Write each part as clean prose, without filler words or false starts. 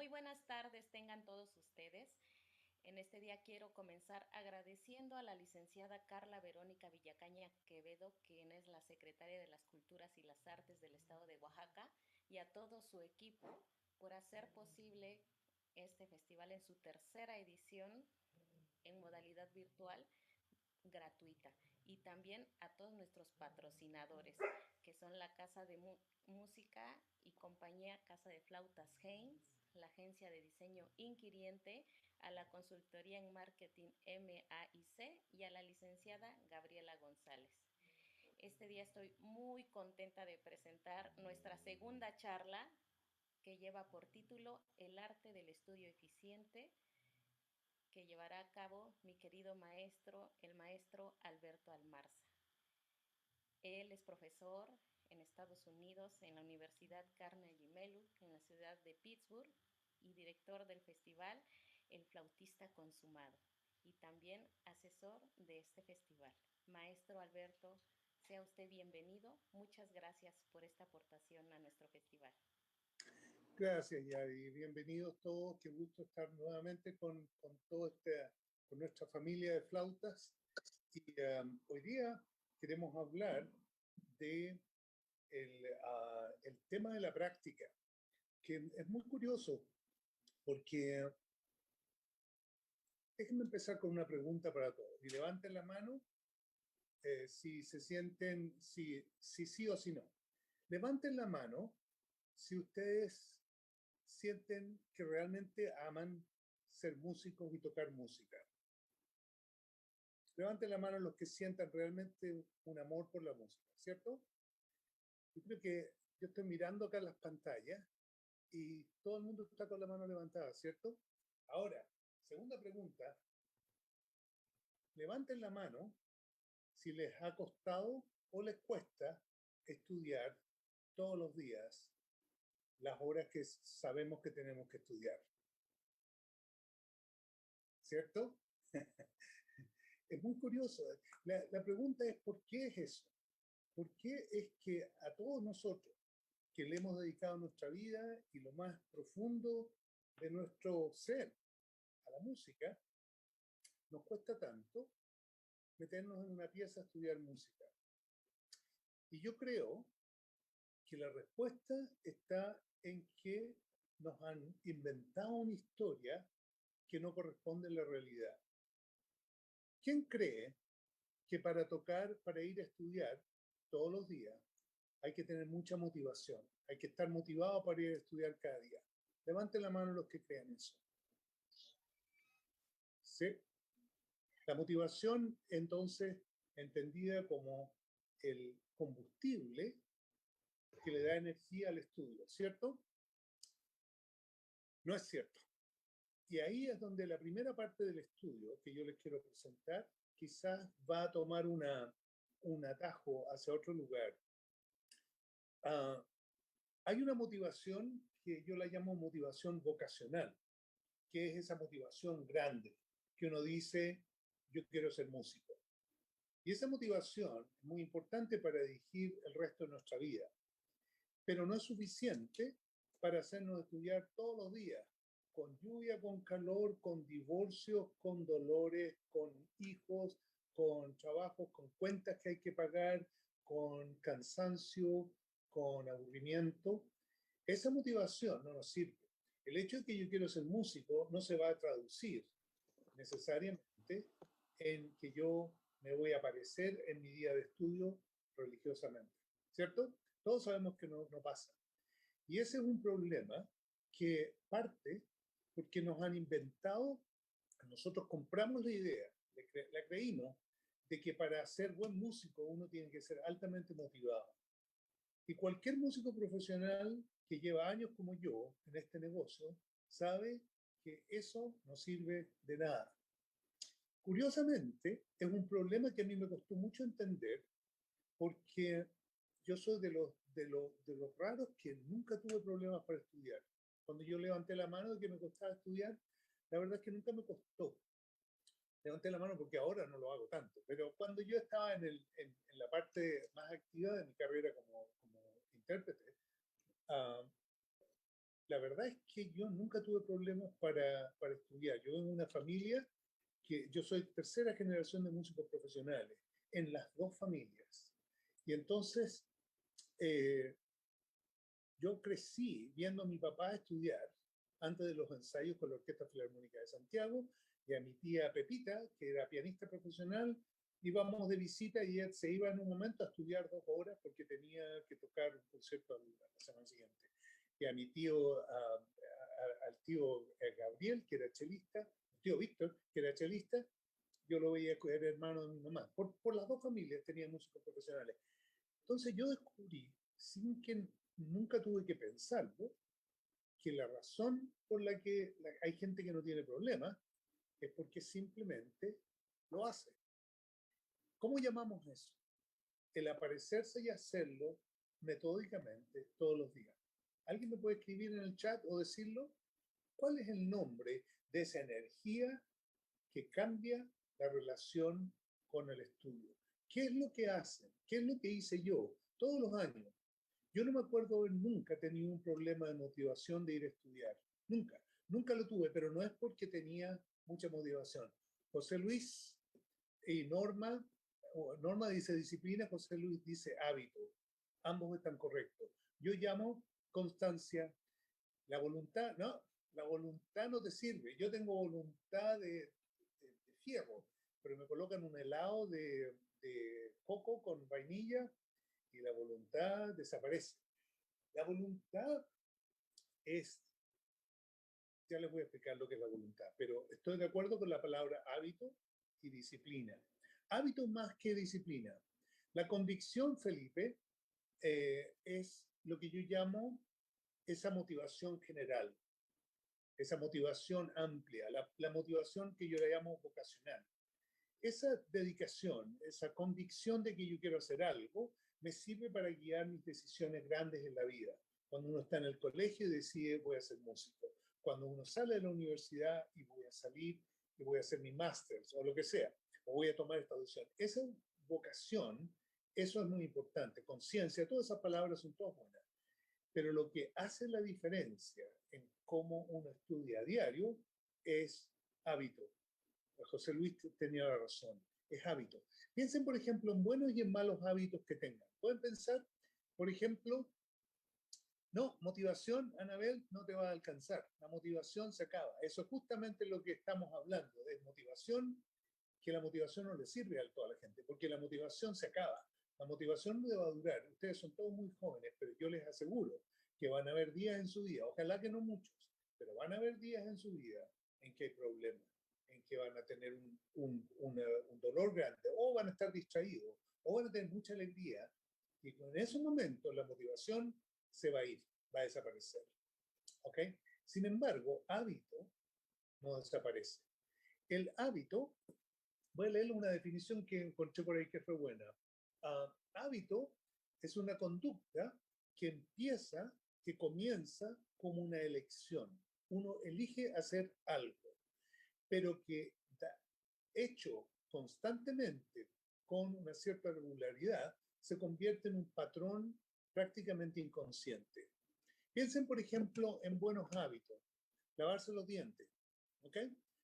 Muy buenas tardes tengan todos ustedes. En este día quiero comenzar agradeciendo a la licenciada Carla Verónica Villacaña Quevedo, quien es la secretaria de las Culturas y las Artes del Estado de Oaxaca, y a todo su equipo por hacer posible este festival en su tercera edición en modalidad virtual gratuita. Y también a todos nuestros patrocinadores, que son la Casa de Música y Compañía Casa de Flautas Haynes, la agencia de diseño Inquiriente, a la consultoría en marketing MAIC y a la licenciada Gabriela González. Este día estoy muy contenta de presentar nuestra segunda charla que lleva por título El arte del estudio eficiente, que llevará a cabo mi querido maestro, el maestro Alberto Almarza. Él es profesor en Estados Unidos en la Universidad Carnegie Mellon en la ciudad de Pittsburgh y director del festival El Flautista Consumado y también asesor de este festival. Maestro Alberto, sea usted bienvenido. Muchas gracias por esta aportación a nuestro festival. Gracias, Yadi. Bienvenidos todos. Qué gusto estar nuevamente con nuestra familia de flautas. Y hoy día queremos hablar de el tema de la práctica, que es muy curioso, porque déjenme empezar con una pregunta para todos. Y levanten la mano si se sienten, si sí o si no. Levanten la mano si ustedes sienten que realmente aman ser músicos y tocar música. Levanten la mano los que sientan realmente un amor por la música, ¿cierto? Yo creo que yo estoy mirando acá las pantallas y todo el mundo está con la mano levantada, ¿cierto? Ahora, segunda pregunta, levanten la mano si les ha costado o les cuesta estudiar todos los días las horas que sabemos que tenemos que estudiar. ¿Cierto? Es muy curioso. La pregunta es, ¿por qué es eso? ¿Por qué es que a todos nosotros que le hemos dedicado nuestra vida y lo más profundo de nuestro ser a la música, nos cuesta tanto meternos en una pieza a estudiar música? Y yo creo que la respuesta está en que nos han inventado una historia que no corresponde a la realidad. ¿Quién cree que para tocar, para ir a estudiar todos los días, hay que tener mucha motivación? Hay que estar motivado para ir a estudiar cada día. Levanten la mano los que crean eso. ¿Sí? La motivación, entonces, entendida como el combustible que le da energía al estudio, ¿cierto? No es cierto. Y ahí es donde la primera parte del estudio que yo les quiero presentar quizás va a tomar un atajo hacia otro lugar. Hay una motivación que yo la llamo motivación vocacional, que es esa motivación grande, que uno dice, yo quiero ser músico. Y esa motivación es muy importante para dirigir el resto de nuestra vida, pero no es suficiente para hacernos estudiar todos los días, con lluvia, con calor, con divorcios, con dolores, con hijos, con trabajos, con cuentas que hay que pagar, con cansancio, con aburrimiento. Esa motivación no nos sirve. El hecho de que yo quiero ser músico no se va a traducir necesariamente en que yo me voy a aparecer en mi día de estudio religiosamente, ¿cierto? Todos sabemos que no pasa. Y ese es un problema que parte porque nos han inventado, nosotros compramos la idea, la creímos, de que para ser buen músico uno tiene que ser altamente motivado. Y cualquier músico profesional que lleva años como yo en este negocio sabe que eso no sirve de nada. Curiosamente, es un problema que a mí me costó mucho entender porque yo soy de los raros que nunca tuve problemas para estudiar. Cuando yo levanté la mano de que me costaba estudiar, la verdad es que nunca me costó. Levanté la mano porque ahora no lo hago tanto, pero cuando yo estaba en la parte más activa de mi carrera como intérprete, la verdad es que yo nunca tuve problemas para estudiar. Yo vengo de una familia que yo soy tercera generación de músicos profesionales en las dos familias. Y entonces eh, yo crecí viendo a mi papá estudiar antes de los ensayos con la Orquesta Filarmónica de Santiago y a mi tía Pepita, que era pianista profesional, íbamos de visita y él se iba en un momento a estudiar 2 horas porque tenía que tocar un concierto la semana siguiente. Y a mi tío, al tío Gabriel, que era chelista, tío Víctor, que era chelista, yo lo veía que era hermano de mi mamá. Por las dos familias tenían músicos profesionales. Entonces yo descubrí, sin que nunca tuve que pensarlo, que la razón por la que hay gente que no tiene problemas es porque simplemente lo hace. ¿Cómo llamamos eso? El aparecerse y hacerlo metódicamente todos los días. ¿Alguien me puede escribir en el chat o decirlo? ¿Cuál es el nombre de esa energía que cambia la relación con el estudio? ¿Qué es lo que hacen? ¿Qué es lo que hice yo todos los años? Yo no me acuerdo haber nunca tenido un problema de motivación de ir a estudiar. Nunca. Nunca lo tuve, pero no es porque tenía mucha motivación. José Luis y Norma, Norma dice disciplina, José Luis dice hábito. Ambos están correctos. Yo llamo constancia. La voluntad, no, la voluntad no te sirve. Yo tengo voluntad de fierro, pero me colocan un helado de coco con vainilla y la voluntad desaparece. La voluntad es, ya les voy a explicar lo que es la voluntad, pero estoy de acuerdo con la palabra hábito y disciplina. Hábito más que disciplina. La convicción, Felipe, es lo que yo llamo esa motivación general, esa motivación amplia, la motivación que yo le llamo vocacional. Esa dedicación, esa convicción de que yo quiero hacer algo, me sirve para guiar mis decisiones grandes en la vida. Cuando uno está en el colegio y decide voy a ser músico. Cuando uno sale de la universidad y voy a salir y voy a hacer mi máster o lo que sea, o voy a tomar esta decisión. Esa vocación, eso es muy importante. Conciencia, todas esas palabras son todas buenas. Pero lo que hace la diferencia en cómo uno estudia a diario es hábito. José Luis tenía la razón, es hábito. Piensen, por ejemplo, en buenos y en malos hábitos que tengan. Pueden pensar, por ejemplo, no, motivación, Anabel, no te va a alcanzar. La motivación se acaba. Eso es justamente lo que estamos hablando, de motivación, que la motivación no le sirve a toda la gente, porque la motivación se acaba. La motivación no va a durar. Ustedes son todos muy jóvenes, pero yo les aseguro que van a haber días en su vida, ojalá que no muchos, pero van a haber días en su vida en que hay problemas, en que van a tener un dolor grande, o van a estar distraídos, o van a tener mucha alegría, y en esos momentos la motivación se va a ir, va a desaparecer. ¿Ok? Sin embargo, hábito no desaparece. El hábito, voy a leer una definición que encontré por ahí que fue buena. Hábito es una conducta que empieza, que comienza como una elección. Uno elige hacer algo, pero que hecho constantemente con una cierta regularidad se convierte en un patrón prácticamente inconsciente. Piensen, por ejemplo, en buenos hábitos. Lavarse los dientes. ¿Ok?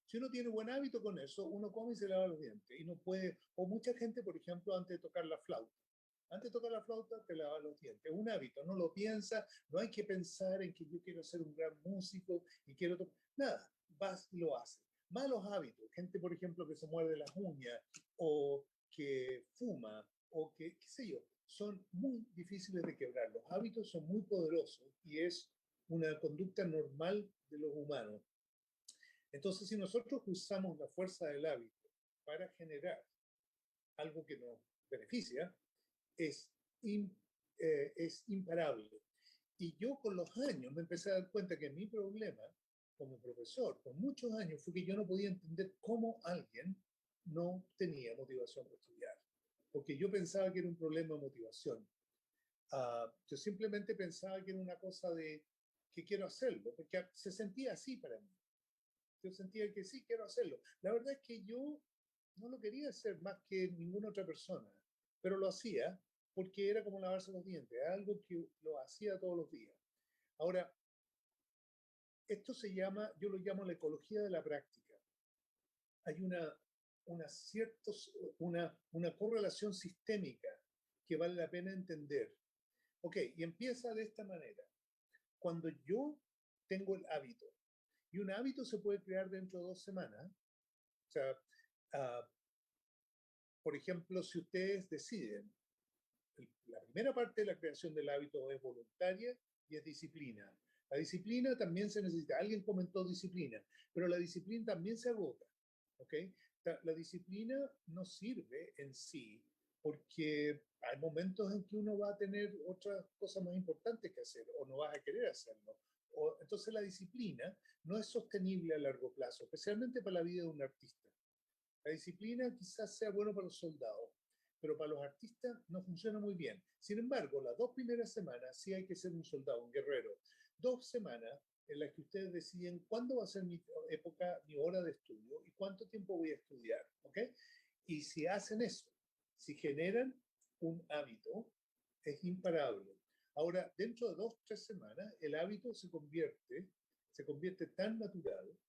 Si uno tiene buen hábito con eso, uno come y se lava los dientes. Y no puede, o mucha gente, por ejemplo, antes de tocar la flauta. Antes de tocar la flauta, te lavas los dientes. Es un hábito, no lo piensa, no hay que pensar en que yo quiero ser un gran músico y quiero tocar. Nada, vas y lo haces. Malos hábitos, gente, por ejemplo, que se muerde las uñas o que fuma o que, qué sé yo, son muy difíciles de quebrar. Los hábitos son muy poderosos y es una conducta normal de los humanos. Entonces, si nosotros usamos la fuerza del hábito para generar algo que nos beneficia, es, es imparable. Y yo con los años me empecé a dar cuenta que mi problema como profesor por muchos años fue que yo no podía entender cómo alguien no tenía motivación para estudiar. Porque yo pensaba que era un problema de motivación. Yo simplemente pensaba que era una cosa de que quiero hacerlo, porque se sentía así para mí. Yo sentía que sí, quiero hacerlo. La verdad es que yo no lo quería hacer más que ninguna otra persona, pero lo hacía porque era como lavarse los dientes, algo que lo hacía todos los días. Ahora, Esto se llama, yo lo llamo la ecología de la práctica. Hay una correlación sistémica que vale la pena entender. Ok, y empieza de esta manera. Cuando yo tengo el hábito, y un hábito se puede crear dentro de 2 semanas, o sea, uh, por ejemplo, si ustedes deciden, la primera parte de la creación del hábito es voluntaria y es disciplina. La disciplina también se necesita. Alguien comentó disciplina, pero la disciplina también se agota. ¿Okay? La disciplina no sirve en sí porque hay momentos en que uno va a tener otras cosas más importantes que hacer o no vas a querer hacerlo. Entonces la disciplina no es sostenible a largo plazo, especialmente para la vida de un artista. La disciplina quizás sea bueno para los soldados, pero para los artistas no funciona muy bien. Sin embargo, las 2 primeras semanas sí hay que ser un soldado, un guerrero. 2 semanas en las que ustedes deciden cuándo va a ser mi época, mi hora de estudio y cuánto tiempo voy a estudiar. ¿Ok? Y si hacen eso, si generan un hábito, es imparable. Ahora, dentro de 2, 3 semanas, el hábito se convierte tan natural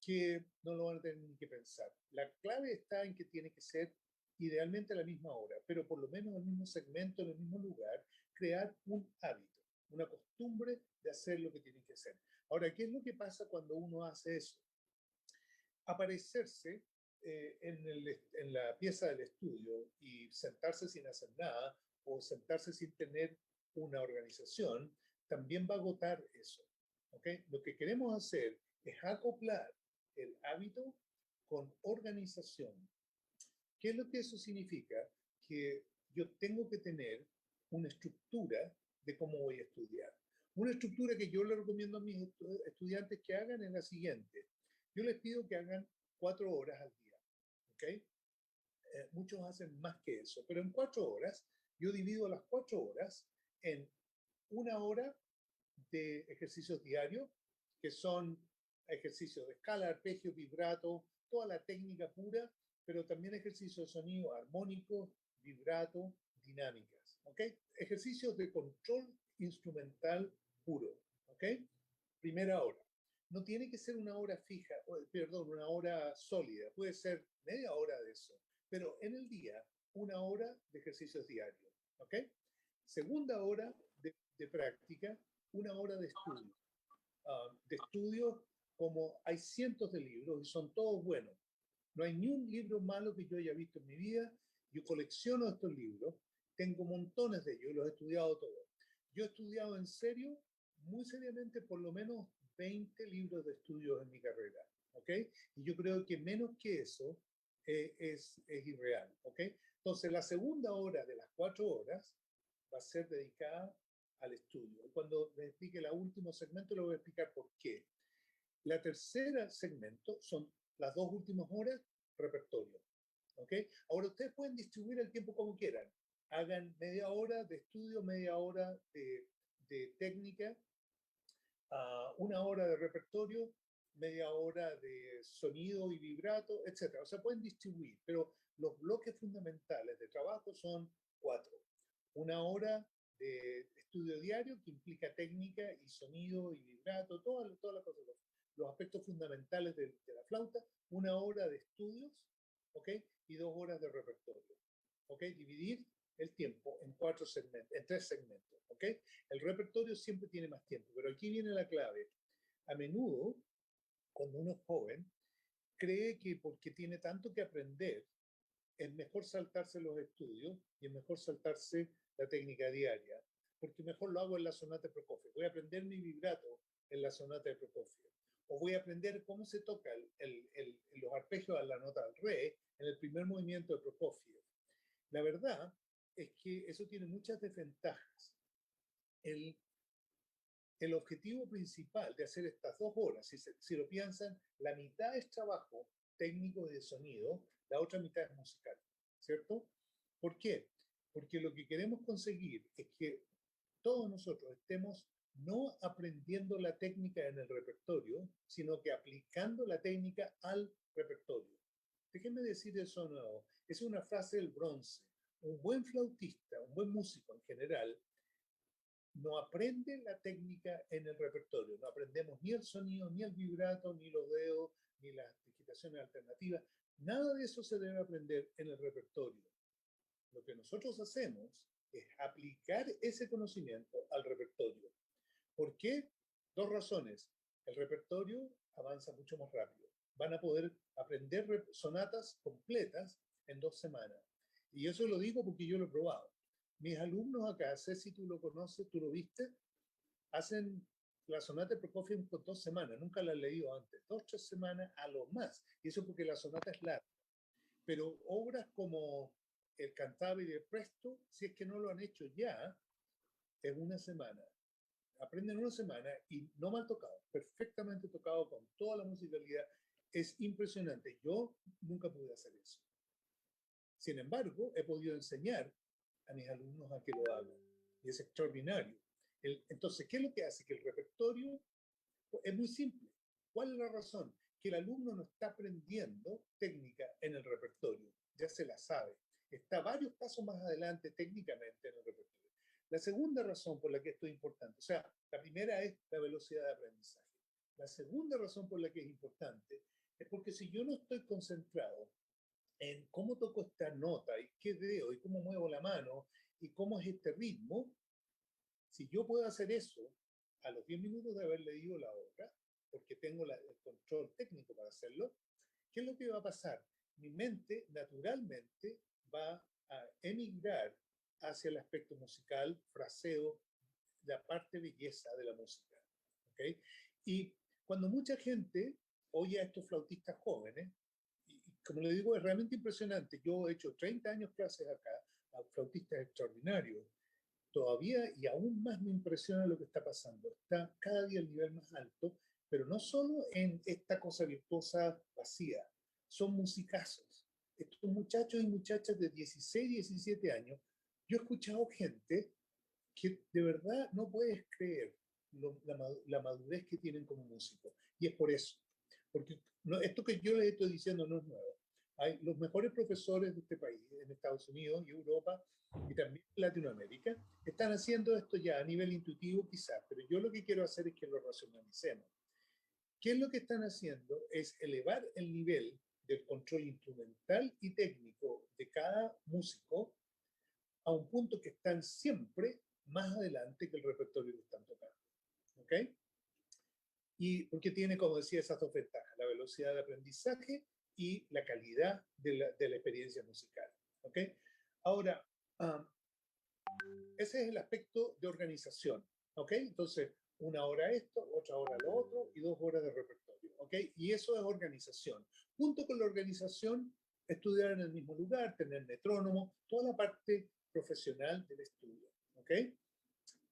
que no lo van a tener ni que pensar. La clave está en que tiene que ser idealmente a la misma hora, pero por lo menos en el mismo segmento, en el mismo lugar, crear un hábito, una costumbre de hacer lo que tienen que hacer. Ahora, ¿qué es lo que pasa cuando uno hace eso? Aparecerse en la pieza del estudio y sentarse sin hacer nada o sentarse sin tener una organización, también va a agotar eso. ¿Okay? Lo que queremos hacer es acoplar el hábito con organización. ¿Qué es lo que eso significa? Que yo tengo que tener una estructura de cómo voy a estudiar. Una estructura que yo le recomiendo a mis estudiantes que hagan es la siguiente. Yo les pido que hagan 4 horas al día. ¿Okay? Muchos hacen más que eso, pero en 4 horas yo divido las 4 horas en 1 hora de ejercicios diarios, que son ejercicios de escala, arpegio, vibrato, toda la técnica pura, pero también ejercicios de sonido armónico, vibrato, dinámicas. ¿Ok? Ejercicios de control instrumental puro. ¿Ok? Primera hora. No tiene que ser una hora fija, perdón, una hora sólida, puede ser media hora de eso, pero en el día, 1 hora de ejercicios diarios. ¿Ok? Segunda hora de práctica, 1 hora de estudio. De estudio, como hay cientos de libros y son todos buenos. No hay ni un libro malo que yo haya visto en mi vida. Yo colecciono estos libros, tengo montones de ellos, los he estudiado todos. Yo he estudiado en serio, muy seriamente, por lo menos 20 libros de estudios en mi carrera. ¿Ok? Y yo creo que menos que eso es irreal. ¿Ok? Entonces, la segunda hora de las 4 horas va a ser dedicada al estudio. Cuando les explique el último segmento, le voy a explicar por qué. La tercera segmento son las 2 últimas horas, repertorio. ¿Ok? Ahora ustedes pueden distribuir el tiempo como quieran. Hagan media hora de estudio, media hora de técnica, 1 hora de repertorio, media hora de sonido y vibrato, etc. O sea, pueden distribuir, pero los bloques fundamentales de trabajo son 4. 1 hora de estudio diario que implica técnica y sonido y vibrato, todas las cosas, los aspectos fundamentales de la flauta, 1 hora de estudios, ¿ok? Y 2 horas de repertorio, ¿ok? Dividir el tiempo en 4 segmentos, en 3 segmentos, ¿ok? El repertorio siempre tiene más tiempo, pero aquí viene la clave. A menudo, cuando uno es joven, cree que porque tiene tanto que aprender, es mejor saltarse los estudios y es mejor saltarse la técnica diaria, porque mejor lo hago en la sonata de Prokofiev. Voy a aprender mi vibrato en la sonata de Prokofiev. O voy a aprender cómo se toca los arpegios a la nota del re en el primer movimiento de Prokofiev. La verdad es que eso tiene muchas desventajas. El objetivo principal de hacer estas 2 horas, si lo piensan, la mitad es trabajo técnico de sonido, la otra mitad es musical, ¿cierto? ¿Por qué? Porque lo que queremos conseguir es que todos nosotros estemos no aprendiendo la técnica en el repertorio, sino que aplicando la técnica al repertorio. Déjenme decir eso de nuevo. Es una frase del bronce. Un buen flautista, un buen músico en general, no aprende la técnica en el repertorio. No aprendemos ni el sonido, ni el vibrato, ni los dedos, ni las digitaciones alternativas. Nada de eso se debe aprender en el repertorio. Lo que nosotros hacemos es aplicar ese conocimiento al repertorio. ¿Por qué? Dos razones. El repertorio avanza mucho más rápido. Van a poder aprender sonatas completas en 2 semanas. Y eso lo digo porque yo lo he probado. Mis alumnos acá, sé si tú lo conoces, tú lo viste, hacen la sonata de Prokofiev con 2 semanas. Nunca la he leído antes. 2, 3 semanas a lo más. Y eso porque la sonata es larga. Pero obras como el Cantabile y el Presto, si es que no lo han hecho ya, en 1 semana. Aprenden 1 semana y no mal tocado, perfectamente tocado con toda la musicalidad. Es impresionante. Yo nunca pude hacer eso. Sin embargo, he podido enseñar a mis alumnos a que lo hagan. Y es extraordinario. Entonces, ¿qué es lo que hace? Que el repertorio es muy simple. ¿Cuál es la razón? Que el alumno no está aprendiendo técnica en el repertorio. Ya se la sabe. Está varios pasos más adelante técnicamente en el repertorio. La segunda razón por la que esto es importante, o sea, la primera es la velocidad de aprendizaje. La segunda razón por la que es importante es porque si yo no estoy concentrado en cómo toco esta nota y qué veo y cómo muevo la mano y cómo es este ritmo, si yo puedo hacer eso a los 10 minutos de haber leído la obra, porque tengo el control técnico para hacerlo, ¿qué es lo que va a pasar? Mi mente naturalmente va a emigrar hacia el aspecto musical, fraseo, la parte belleza de la música. ¿Okay? Y cuando mucha gente oye a estos flautistas jóvenes, y como le digo, es realmente impresionante. Yo he hecho 30 años clases acá a flautistas extraordinarios. Todavía y aún más me impresiona lo que está pasando. Está cada día el nivel más alto, pero no solo en esta cosa virtuosa vacía, son musicazos. Estos muchachos y muchachas de 16, 17 años, yo he escuchado gente que de verdad no puedes creer la madurez que tienen como músicos. Y es por eso. Porque no, esto que yo les estoy diciendo no es nuevo. Hay los mejores profesores de este país, en Estados Unidos y Europa y también en Latinoamérica, están haciendo esto ya a nivel intuitivo quizás, pero yo lo que quiero hacer es que lo racionalicemos. ¿Qué es lo que están haciendo? Es elevar el nivel del control instrumental y técnico de cada músico a un punto que están siempre más adelante que el repertorio que están tocando. ¿Ok? Y porque tiene, como decía, esas dos ventajas, la velocidad de aprendizaje y la calidad de la experiencia musical. ¿Ok? Ahora, ese es el aspecto de organización. ¿Ok? Entonces, 1 hora esto, otra hora lo otro y 2 horas de repertorio. ¿Ok? Y eso es organización. Junto con la organización, estudiar en el mismo lugar, tener metrónomo, toda la parte profesional del estudio. ¿Ok?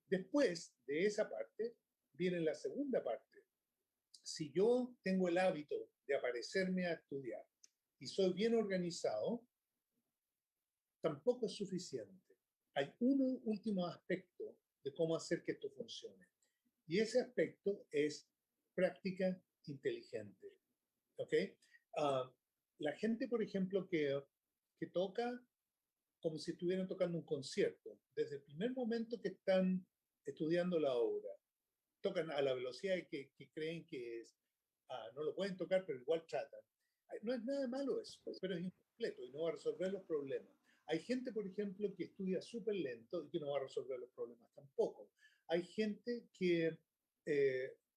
Después de esa parte, viene la segunda parte. Si yo tengo el hábito de aparecerme a estudiar y soy bien organizado, tampoco es suficiente. Hay un último aspecto de cómo hacer que esto funcione. Y ese aspecto es práctica inteligente. ¿Ok? La gente, por ejemplo, que toca como si estuvieran tocando un concierto, desde el primer momento que están estudiando la obra, tocan a la velocidad que creen que es. No lo pueden tocar, pero igual tratan. No es nada malo eso, pero es incompleto y no va a resolver los problemas. Hay gente, por ejemplo, que estudia súper lento y que no va a resolver los problemas tampoco. Hay gente que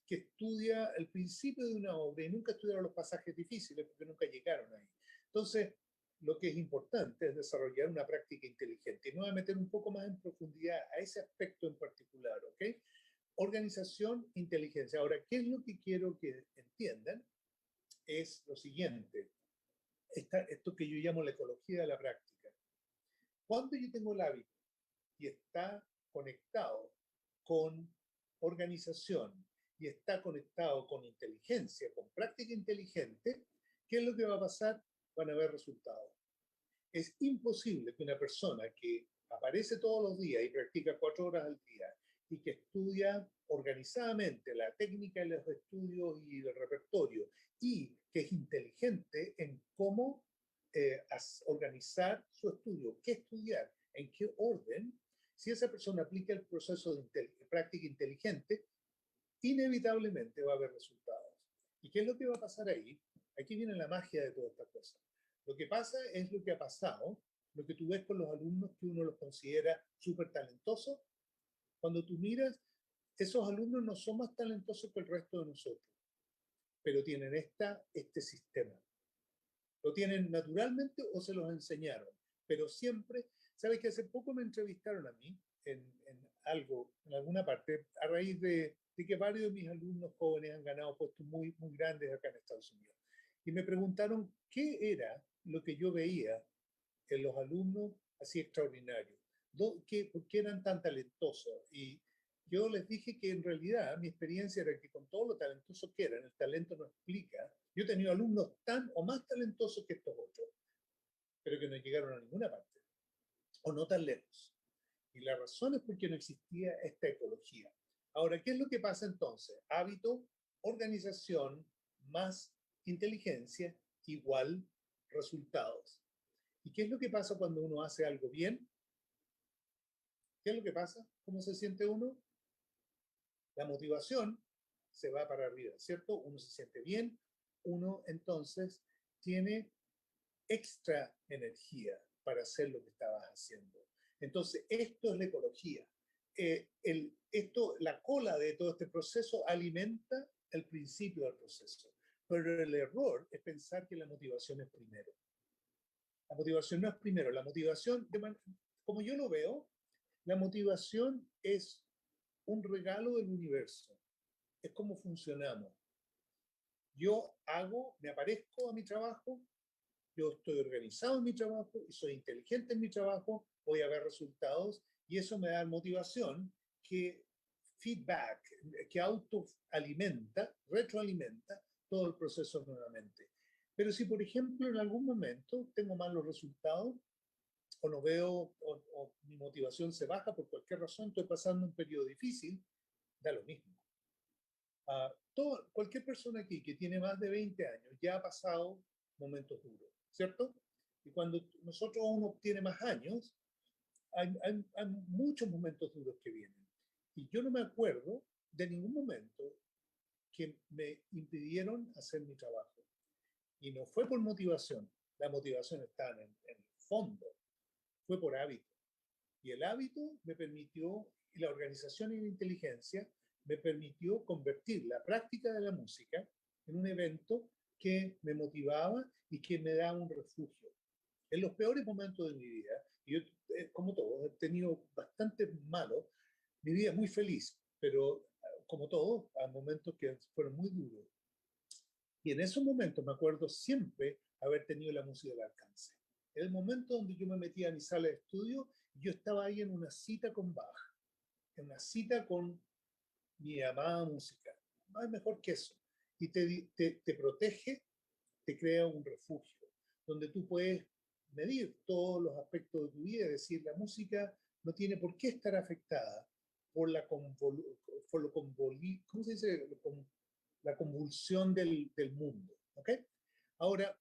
estudia el principio de una obra y nunca estudiaron los pasajes difíciles porque nunca llegaron ahí. Entonces, lo que es importante es desarrollar una práctica inteligente. Y me voy a meter un poco más en profundidad a ese aspecto en particular, ¿ok? Organización, inteligencia. Ahora, ¿qué es lo que quiero que entiendan? Es lo siguiente, esto que yo llamo la ecología de la práctica. Cuando yo tengo el hábito y está conectado con organización y está conectado con inteligencia, con práctica inteligente, ¿qué es lo que va a pasar? Van a haber resultados. Es imposible que una persona que aparece todos los días y practica 4 horas al día y que estudia organizadamente la técnica de los estudios y el repertorio y que es inteligente en cómo organizar su estudio, qué estudiar, en qué orden, si esa persona aplica el práctica inteligente, inevitablemente va a haber resultados. ¿Y qué es lo que va a pasar ahí? Aquí viene la magia de toda esta cosa. Lo que pasa es lo que ha pasado, lo que tú ves con los alumnos que uno los considera súper talentosos. Cuando tú miras, esos alumnos no son más talentosos que el resto de nosotros, pero tienen este sistema. Lo tienen naturalmente o se los enseñaron, pero siempre, ¿sabes que hace poco me entrevistaron a mí en algo, en alguna parte, a raíz de que varios de mis alumnos jóvenes han ganado puestos muy, muy grandes acá en Estados Unidos? Y me preguntaron qué era lo que yo veía en los alumnos así extraordinarios, por qué eran tan talentosos. Y yo les dije que en realidad mi experiencia era que con todo lo talentosos que eran, el talento no explica. Yo he tenido alumnos tan o más talentosos que estos otros, pero que no llegaron a ninguna parte, o no tan lejos. Y la razón es porque no existía esta ecología. Ahora, ¿qué es lo que pasa entonces? Hábito, organización, más inteligencia, igual resultados. ¿Y qué es lo que pasa cuando uno hace algo bien? ¿Qué es lo que pasa? ¿Cómo se siente uno? La motivación se va para arriba, ¿cierto? Uno se siente bien, uno entonces tiene extra energía para hacer lo que estabas haciendo. Entonces, esto es la ecología. La cola de todo este proceso alimenta el principio del proceso. Pero el error es pensar que la motivación es primero. La motivación no es primero. La motivación, como yo lo veo, la motivación es un regalo del universo. Es como funcionamos. Yo me aparezco a mi trabajo, yo estoy organizado en mi trabajo y soy inteligente en mi trabajo, voy a ver resultados y eso me da motivación que feedback, que autoalimenta, retroalimenta todo el proceso nuevamente. Pero si, por ejemplo, en algún momento tengo malos resultados o no veo, o mi motivación se baja por cualquier razón, estoy pasando un periodo difícil, da lo mismo. Cualquier persona aquí que tiene más de 20 años ya ha pasado momentos duros, ¿cierto? Y cuando uno tiene más años, hay muchos momentos duros que vienen. Y yo no me acuerdo de ningún momento que me impidieron hacer mi trabajo. Y no fue por motivación. La motivación está en el fondo. Fue por hábito. Y el hábito me permitió, y la organización y la inteligencia me permitió convertir la práctica de la música en un evento que me motivaba y que me daba un refugio. En los peores momentos de mi vida, y yo, como todos, he tenido bastante malos, mi vida es muy feliz, pero como todos, hay momentos que fueron muy duros. Y en esos momentos me acuerdo siempre haber tenido la música al alcance. En el momento donde yo me metía a mi sala de estudio, yo estaba ahí en una cita con Bach, en una cita con mi amada música. No hay mejor que eso. Y te protege, te crea un refugio, donde tú puedes medir todos los aspectos de tu vida, es decir, la música no tiene por qué estar afectada por ¿cómo se dice? La convulsión del mundo. ¿Ok? Ahora,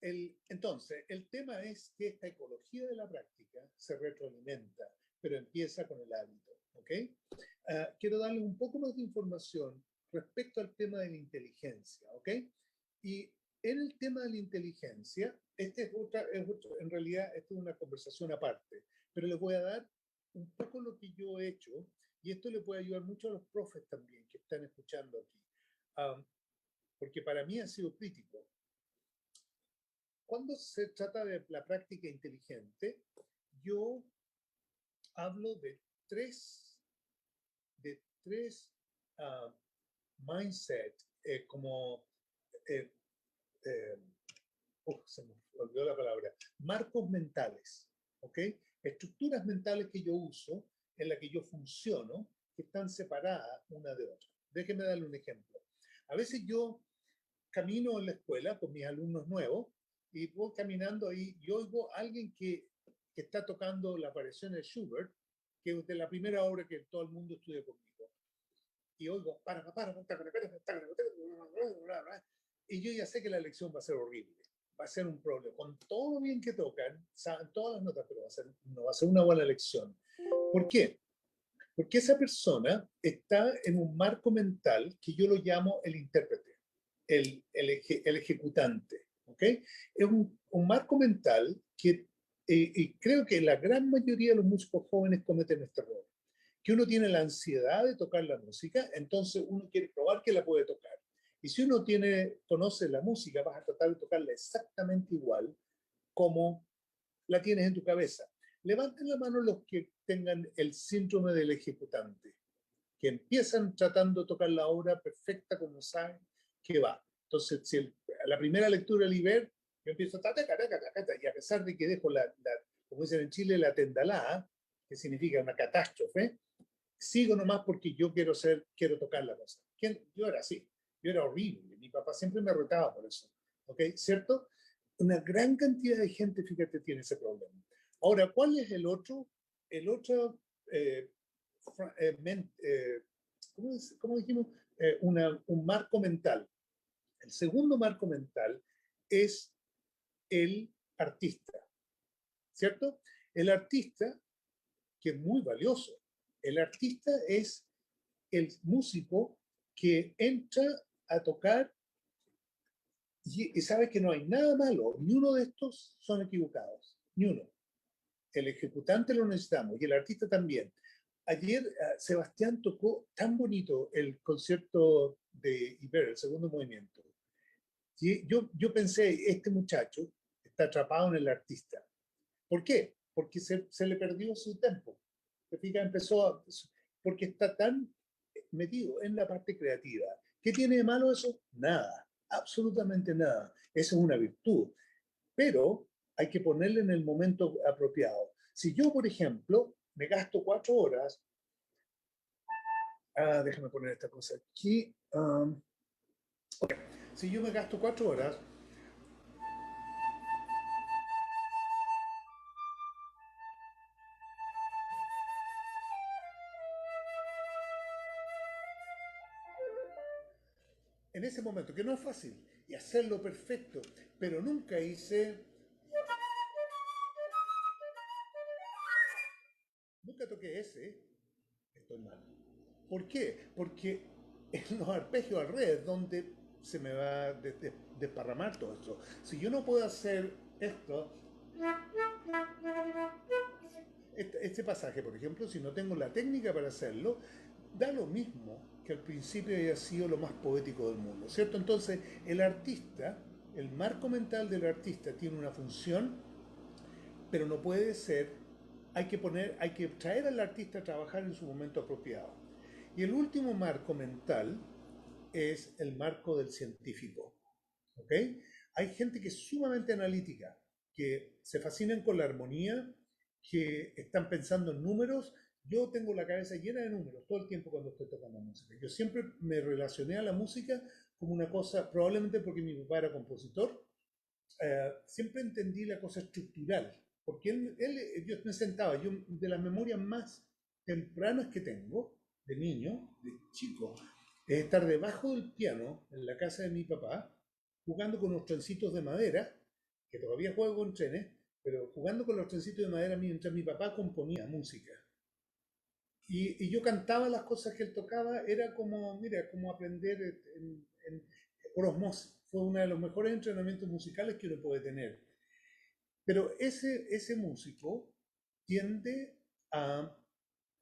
entonces, el tema es que esta ecología de la práctica se retroalimenta, pero empieza con el hábito. ¿Ok? Quiero darles un poco más de información respecto al tema de la inteligencia. ¿Ok? Y en el tema de la inteligencia, en realidad, esta es una conversación aparte, pero les voy a dar un poco lo que yo he hecho, y esto le puede ayudar mucho a los profes también que están escuchando aquí, porque para mí ha sido crítico. Cuando se trata de la práctica inteligente, yo hablo de tres mindset, se me olvidó la palabra, marcos mentales, ¿ok? Estructuras mentales que yo uso, en las que yo funciono, que están separadas una de otra. Déjenme darle un ejemplo. A veces yo camino en la escuela con mis alumnos nuevos y voy caminando ahí y oigo a alguien que está tocando la aparición de Schubert, que es de la primera obra que todo el mundo estudia conmigo. Y oigo, y yo ya sé que la lección va a ser horrible, va a ser un problema. Con todo lo bien que tocan, saben todas las notas, pero no va a ser una buena lección. ¿Por qué? Porque esa persona está en un marco mental que yo lo llamo el intérprete, el ejecutante. ¿Ok? Es un marco mental que y creo que la gran mayoría de los músicos jóvenes cometen este error. Que uno tiene la ansiedad de tocar la música, entonces uno quiere probar que la puede tocar. Y si uno conoce la música, vas a tratar de tocarla exactamente igual como la tienes en tu cabeza. Levanten la mano los que tengan el síndrome del ejecutante, que empiezan tratando de tocar la obra perfecta como saben que va. Entonces, si la primera lectura del Iber, yo empiezo y a pesar de que dejo como dicen en Chile, la tendalada, que significa una catástrofe, sigo nomás porque yo quiero tocar la cosa. Yo era así, yo era horrible, mi papá siempre me retaba por eso, ¿ok? ¿Cierto? Una gran cantidad de gente, fíjate, tiene ese problema. Ahora, ¿cuál es el otro? El otro, eh, ¿cómo dijimos? Un marco mental. El segundo marco mental es el artista, ¿cierto? El artista, que es muy valioso, el artista es el músico que entra a tocar y sabe que no hay nada malo, ni uno de estos son equivocados, ni uno. El ejecutante lo necesitamos y el artista también. Ayer Sebastián tocó tan bonito el concierto de Iber, el segundo movimiento. Y yo pensé, este muchacho está atrapado en el artista. ¿Por qué? Porque se le perdió su tempo. Se fija, porque está tan metido en la parte creativa. ¿Qué tiene de malo eso? Nada, absolutamente nada. Eso es una virtud, pero hay que ponerle en el momento apropiado. Si yo, por ejemplo, me gasto 4 horas, déjame poner esta cosa aquí, okay. Si yo me gasto 4 horas, en ese momento, que no es fácil, y hacerlo perfecto, pero nunca toqué ese, estoy mal. ¿Por qué? Porque en los arpegios al revés es donde se me va a desparramar todo esto. Si yo no puedo hacer esto, este pasaje, por ejemplo, si no tengo la técnica para hacerlo, da lo mismo que al principio haya sido lo más poético del mundo, ¿cierto? Entonces, el artista, el marco mental del artista tiene una función, pero no puede ser, hay que traer al artista a trabajar en su momento apropiado. Y el último marco mental es el marco del científico, ¿ok? Hay gente que es sumamente analítica, que se fascinan con la armonía, que están pensando en números. Yo tengo la cabeza llena de números todo el tiempo cuando estoy tocando música. Yo siempre me relacioné a la música como una cosa, probablemente porque mi papá era compositor, siempre entendí la cosa estructural, porque yo me sentaba, yo de las memorias más tempranas que tengo, de niño, de chico, es estar debajo del piano en la casa de mi papá, jugando con los trencitos de madera, que todavía juego con trenes, pero jugando con los trencitos de madera mientras mi papá componía música. Y yo cantaba las cosas que él tocaba, era como, mira, como aprender por osmosis. Fue uno de los mejores entrenamientos musicales que uno puede tener. Pero ese músico tiende a...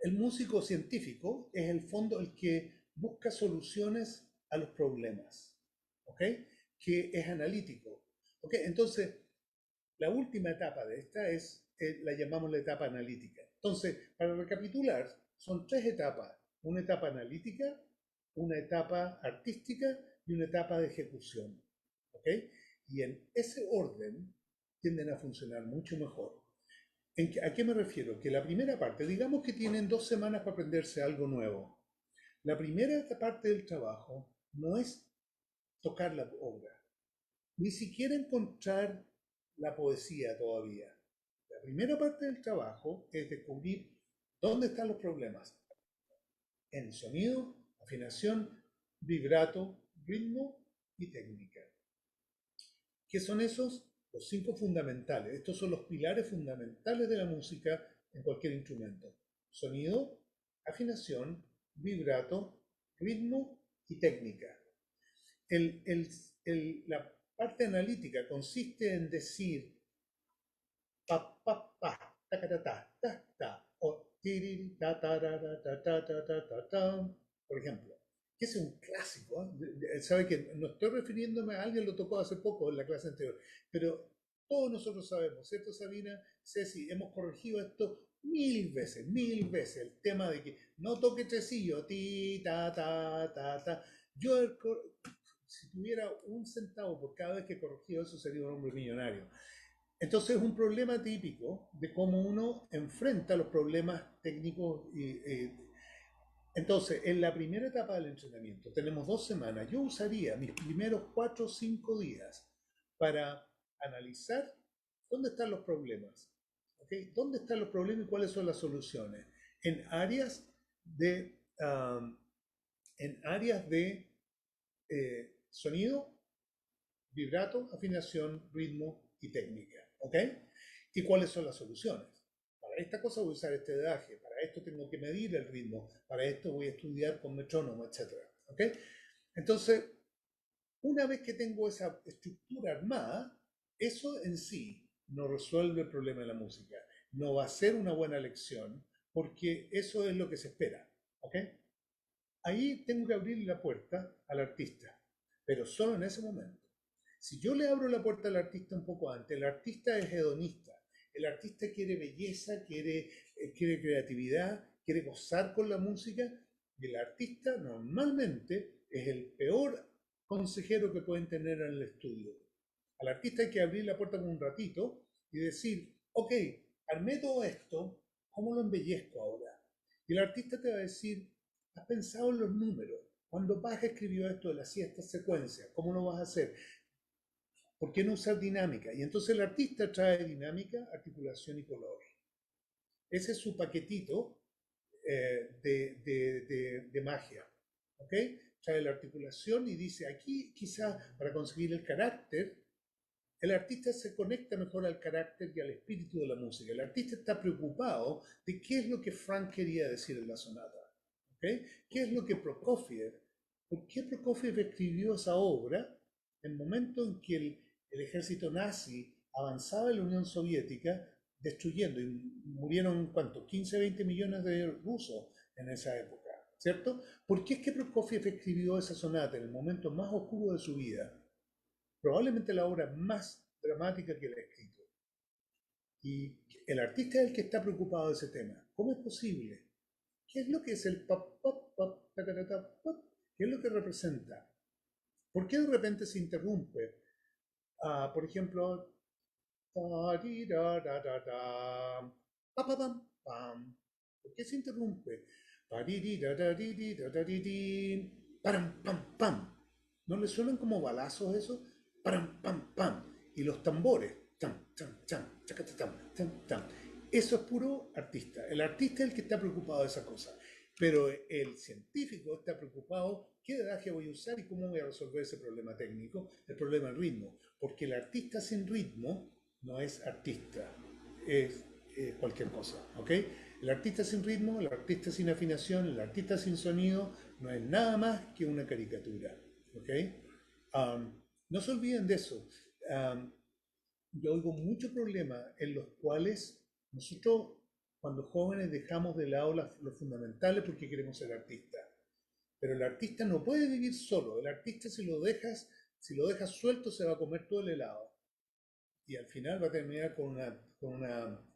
El músico científico es el fondo el que busca soluciones a los problemas, ¿ok? Que es analítico, ¿ok? Entonces, la última etapa de esta la llamamos la etapa analítica. Entonces, para recapitular, son 3 etapas. Una etapa analítica, una etapa artística y una etapa de ejecución. ¿Ok? Y en ese orden tienden a funcionar mucho mejor. ¿A qué me refiero? Que la primera parte, digamos que tienen 2 semanas para aprenderse algo nuevo. La primera parte del trabajo no es tocar la obra, ni siquiera encontrar la poesía todavía. La primera parte del trabajo es descubrir dónde están los problemas en sonido, afinación, vibrato, ritmo y técnica. ¿Qué son esos? Los 5 fundamentales. Estos son los pilares fundamentales de la música en cualquier instrumento. Sonido, afinación, vibrato, ritmo y técnica. La parte analítica consiste en decir pa, pa, pa, ta, ta, ta, ta, ta, o tiriri, ta, ta, ta, ta, ta, ta, ta, ta, ta, ta, por ejemplo, que es un clásico, ¿eh? Sabe que no estoy refiriéndome a alguien, lo tocó hace poco en la clase anterior, pero todos nosotros sabemos, ¿cierto, Sabina? Ceci, hemos corregido esto mil veces, el tema de que no toque tresillo, ti, ta, ta, ta, ta. Yo, si tuviera un centavo por cada vez que he corregido eso, sería un hombre millonario. Entonces es un problema típico de cómo uno enfrenta los problemas técnicos. Entonces, en la primera etapa del entrenamiento, tenemos 2 semanas, yo usaría mis primeros 4 o 5 días para analizar dónde están los problemas, ¿okay? ¿Dónde están los problemas y cuáles son las soluciones? En áreas de, sonido, vibrato, afinación, ritmo y técnica. ¿Ok? ¿Y cuáles son las soluciones? Para esta cosa voy a usar este daje, para esto tengo que medir el ritmo, para esto voy a estudiar con metrónomo, etc. ¿Ok? Entonces, una vez que tengo esa estructura armada, eso en sí no resuelve el problema de la música. No va a ser una buena lección, porque eso es lo que se espera. ¿Ok? Ahí tengo que abrir la puerta al artista, pero solo en ese momento. Si yo le abro la puerta al artista un poco antes, el artista es hedonista, el artista quiere belleza, quiere creatividad, quiere gozar con la música, y el artista normalmente es el peor consejero que pueden tener en el estudio. Al artista hay que abrir la puerta con un ratito y decir, ok, armé todo esto, ¿cómo lo embellezco ahora? Y el artista te va a decir, ¿has pensado en los números? Cuando Bach escribió esto de las siestas secuencias, ¿cómo lo vas a hacer? ¿Por qué no usar dinámica? Y entonces el artista trae dinámica, articulación y color. Ese es su paquetito de magia. ¿Ok? Trae la articulación y dice, aquí quizá para conseguir el carácter, el artista se conecta mejor al carácter y al espíritu de la música. El artista está preocupado de qué es lo que Frank quería decir en la sonata. ¿Okay? ¿Qué es lo que Prokofiev, por qué Prokofiev escribió esa obra en el momento en que el ejército nazi avanzaba en la Unión Soviética, destruyendo, y murieron, ¿cuánto? 15, 20 millones de rusos en esa época, ¿cierto? ¿Por qué es que Prokofiev escribió esa sonata en el momento más oscuro de su vida? Probablemente la obra más dramática que él ha escrito. Y el artista es el que está preocupado de ese tema. ¿Cómo es posible? ¿Qué es lo que es el pop, pop, pop, ta, ta, ta, pop? ¿Qué es lo que representa? ¿Por qué de repente se interrumpe? Por ejemplo, ¿por qué se interrumpe? Pam, pam, pam. ¿No le suenan como balazos eso? Pam, pam, pam. Y los tambores. Tam, tam, tam, tam, tam, tam. Eso es puro artista. El artista es el que está preocupado de esa cosa. Pero el científico está preocupado qué adagio voy a usar y cómo voy a resolver ese problema técnico, el problema del ritmo. Porque el artista sin ritmo no es artista, es cualquier cosa. ¿Ok? El artista sin ritmo, el artista sin afinación, el artista sin sonido no es nada más que una caricatura. ¿Ok? No se olviden de eso. Yo oigo muchos problemas en los cuales nosotros, cuando jóvenes, dejamos de lado los fundamentales porque queremos ser artistas. Pero el artista no puede vivir solo. El artista, si lo dejas suelto, se va a comer todo el helado. Y al final va a terminar con una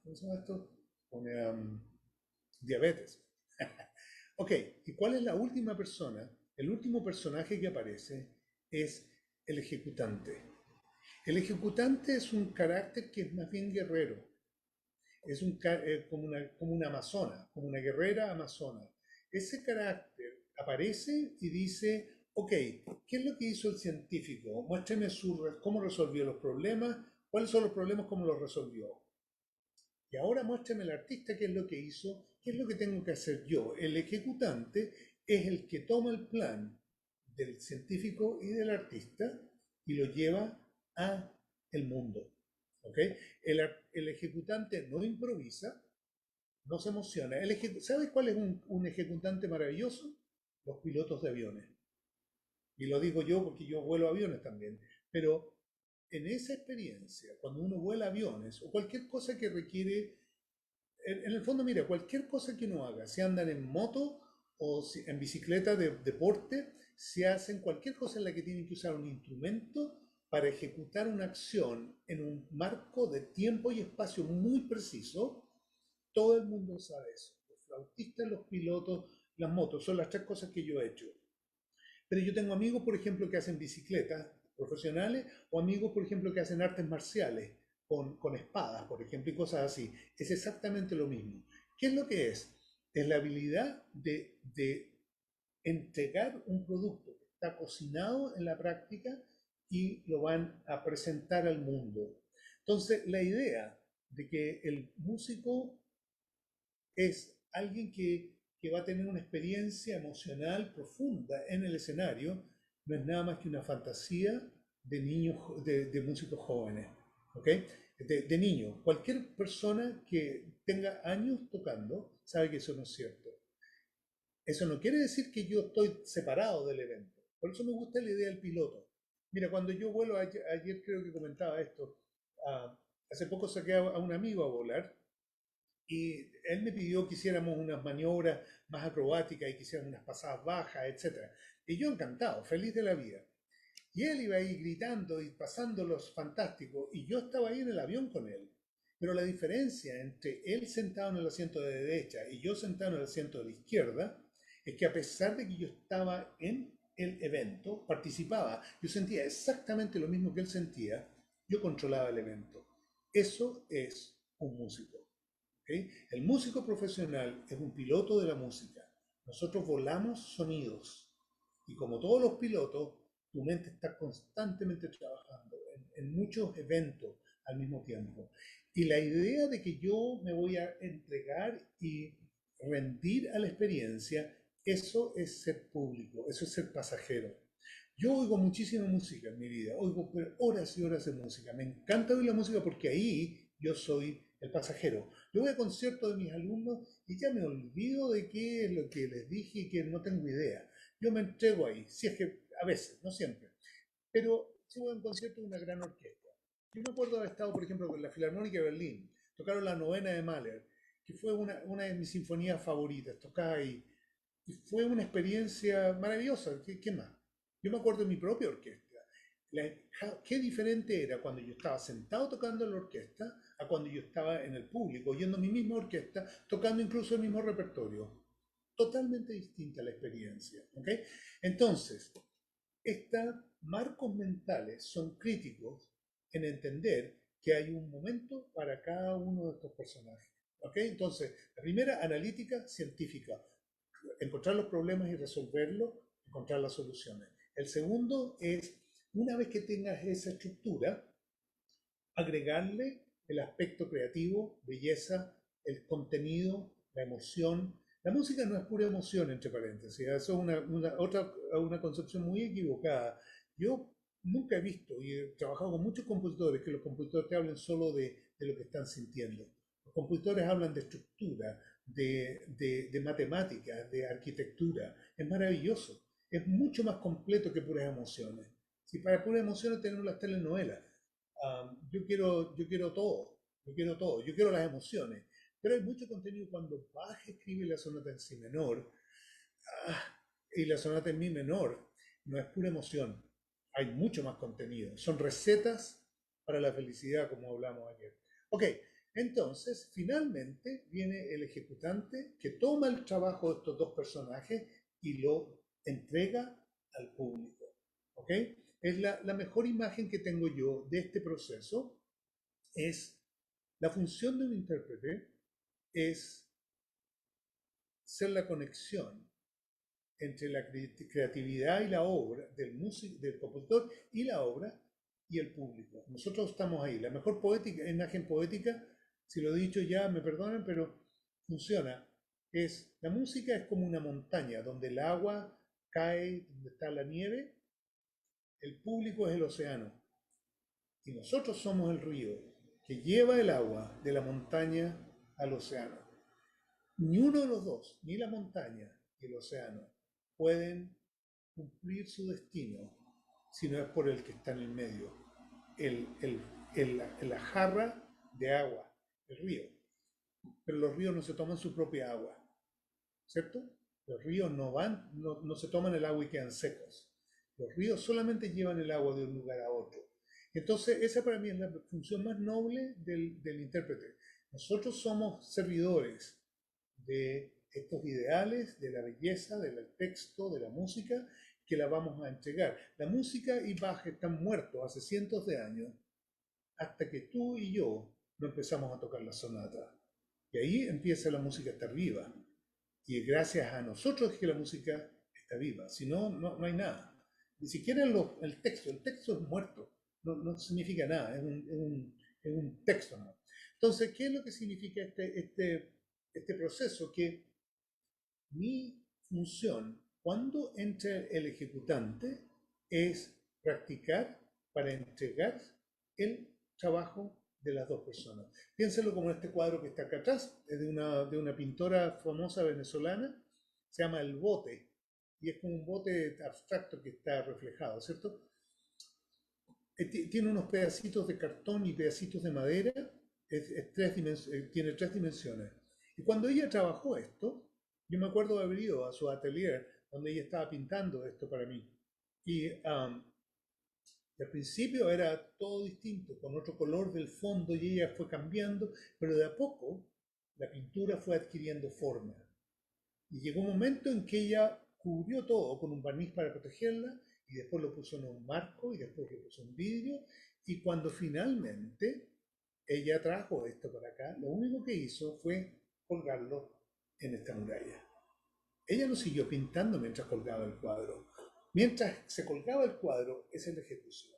¿cómo se llama esto? Con una diabetes. Ok, ¿y cuál es la última persona? El último personaje que aparece es el ejecutante. El ejecutante es un carácter que es más bien guerrero. Es como una amazona, como una guerrera amazona. Ese carácter aparece y dice, ok, ¿qué es lo que hizo el científico? Muéstrame cómo resolvió los problemas, cuáles son los problemas, cómo los resolvió. Y ahora muéstrame el artista qué es lo que hizo, qué es lo que tengo que hacer yo. El ejecutante es el que toma el plan del científico y del artista y lo lleva a el mundo. ¿Ok? El ejecutante no improvisa, no se emociona. ¿Sabes cuál es un ejecutante maravilloso? Los pilotos de aviones. Y lo digo yo porque yo vuelo aviones también. Pero en esa experiencia, cuando uno vuela aviones o cualquier cosa que requiere, en el fondo, mira, cualquier cosa que uno haga, si andan en moto o en bicicleta de deporte, si hacen cualquier cosa en la que tienen que usar un instrumento para ejecutar una acción en un marco de tiempo y espacio muy preciso, todo el mundo sabe eso. Los flautistas, los pilotos, las motos, son las tres cosas que yo he hecho. Pero yo tengo amigos, por ejemplo, que hacen bicicletas profesionales o amigos, por ejemplo, que hacen artes marciales con espadas, por ejemplo, y cosas así. Es exactamente lo mismo. ¿Qué es lo que es? Es la habilidad de entregar un producto que está cocinado en la práctica y lo van a presentar al mundo. Entonces, la idea de que el músico es alguien que va a tener una experiencia emocional profunda en el escenario, no es nada más que una fantasía de niños, de músicos jóvenes, ¿ok? De niños. Cualquier persona que tenga años tocando sabe que eso no es cierto. Eso no quiere decir que yo estoy separado del evento. Por eso me gusta la idea del piloto. Mira, cuando yo vuelo, ayer creo que comentaba esto, hace poco saqué a un amigo a volar y él me pidió que hiciéramos unas maniobras más acrobáticas y que hiciéramos unas pasadas bajas, etcétera. Y yo encantado, feliz de la vida. Y él iba ahí gritando y pasándolos fantástico, y yo estaba ahí en el avión con él. Pero la diferencia entre él sentado en el asiento de derecha y yo sentado en el asiento de la izquierda es que a pesar de que yo estaba en el evento, participaba, yo sentía exactamente lo mismo que él sentía, yo controlaba el evento. Eso es un músico. ¿Ok? El músico profesional es un piloto de la música. Nosotros volamos sonidos y como todos los pilotos, tu mente está constantemente trabajando en muchos eventos al mismo tiempo. Y la idea de que yo me voy a entregar y rendir a la experiencia, eso es ser público, eso es ser pasajero. Yo oigo muchísima música en mi vida, oigo horas y horas de música. Me encanta oír la música porque ahí yo soy el pasajero. Yo voy a conciertos de mis alumnos y ya me olvido de qué es lo que les dije y que no tengo idea. Yo me entrego ahí, si es que a veces, no siempre, pero sí voy a un concierto de una gran orquesta. Yo me acuerdo haber estado, por ejemplo, con la Filarmónica de Berlín, tocaron la novena de Mahler, que fue una de mis sinfonías favoritas, tocaba ahí, y fue una experiencia maravillosa. ¿Qué más? Yo me acuerdo de mi propia orquesta. Qué diferente era cuando yo estaba sentado tocando en la orquesta a cuando yo estaba en el público, oyendo mi misma orquesta, tocando incluso el mismo repertorio. Totalmente distinta la experiencia. ¿Ok? Entonces, estos marcos mentales son críticos en entender que hay un momento para cada uno de estos personajes. ¿Ok? Entonces, la primera, analítica, científica, encontrar los problemas y resolverlos, encontrar las soluciones. El segundo es, una vez que tengas esa estructura, agregarle el aspecto creativo, belleza, el contenido, la emoción. La música no es pura emoción, entre paréntesis. Eso es una concepción muy equivocada. Yo nunca he visto y he trabajado con muchos compositores que los compositores te hablan solo de lo que están sintiendo. Los compositores hablan de estructura, de matemáticas, de arquitectura. Es maravilloso. Es mucho más completo que puras emociones. Si para puras emociones tenemos las telenovelas, yo quiero todo, yo quiero las emociones. Pero hay mucho contenido cuando Bach escribe la sonata en si menor ah, y la sonata en mi menor. No es pura emoción, hay mucho más contenido. Son recetas para la felicidad, como hablamos ayer. Ok, entonces finalmente viene el ejecutante que toma el trabajo de estos dos personajes y lo entrega al público. ¿Ok? Es la mejor imagen que tengo yo de este proceso es la función de un intérprete es ser la conexión entre la creatividad y la obra del músico, del compositor y la obra y el público. Nosotros estamos ahí. La mejor imagen poética, si lo he dicho ya, me perdonen, pero funciona. La música es como una montaña donde el agua cae, donde está la nieve, el público es el océano y nosotros somos el río que lleva el agua de la montaña al océano. Ni uno de los dos, ni la montaña ni el océano, pueden cumplir su destino si no es por el que está en el medio, el, el, la jarra de agua, el río. Pero los ríos no se toman su propia agua, ¿cierto? Los ríos no se toman el agua y quedan secos. Los ríos solamente llevan el agua de un lugar a otro. Entonces, esa para mí es la función más noble del intérprete. Nosotros somos servidores de estos ideales, de la belleza, del texto, de la música, que la vamos a entregar. La música y Bach están muertos hace cientos de años, hasta que tú y yo no empezamos a tocar la sonata. Y ahí empieza la música a estar viva. Y gracias a nosotros es que la música está viva. Si no, no hay nada. Ni siquiera el texto es muerto. No significa nada, es un texto. ¿No? Entonces, ¿qué es lo que significa este proceso? Que mi función, cuando entra el ejecutante, es practicar para entregar el trabajo de las dos personas. Piénselo como este cuadro que está acá atrás, es de una pintora famosa venezolana, se llama El Bote, y es como un bote abstracto que está reflejado, ¿cierto? Tiene unos pedacitos de cartón y pedacitos de madera, tiene tres dimensiones. Y cuando ella trabajó esto, yo me acuerdo de haber ido a su atelier donde ella estaba pintando esto para mí. Y al principio era todo distinto, con otro color del fondo y ella fue cambiando, pero de a poco la pintura fue adquiriendo forma. Y llegó un momento en que ella cubrió todo con un barniz para protegerla y después lo puso en un marco y después lo puso en vidrio. Y cuando finalmente ella trajo esto para acá, lo único que hizo fue colgarlo en esta muralla. Ella no siguió pintando mientras colgaba el cuadro. Mientras se colgaba el cuadro, esa es la ejecución.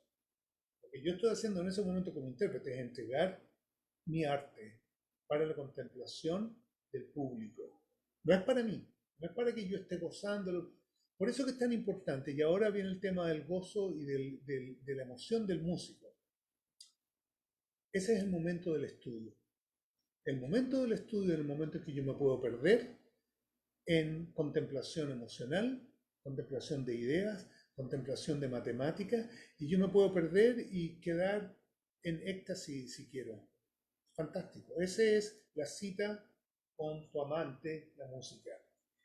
Lo que yo estoy haciendo en ese momento como intérprete es entregar mi arte para la contemplación del público. No es para mí, no es para que yo esté gozándolo. Por eso que es tan importante. Y ahora viene el tema del gozo y de la emoción del músico. Ese es el momento del estudio. El momento del estudio es el momento en que yo me puedo perder en contemplación emocional, contemplación de ideas, contemplación de matemáticas, y yo me puedo perder y quedar en éxtasis si quiero. Fantástico. Esa es la cita con tu amante, la música.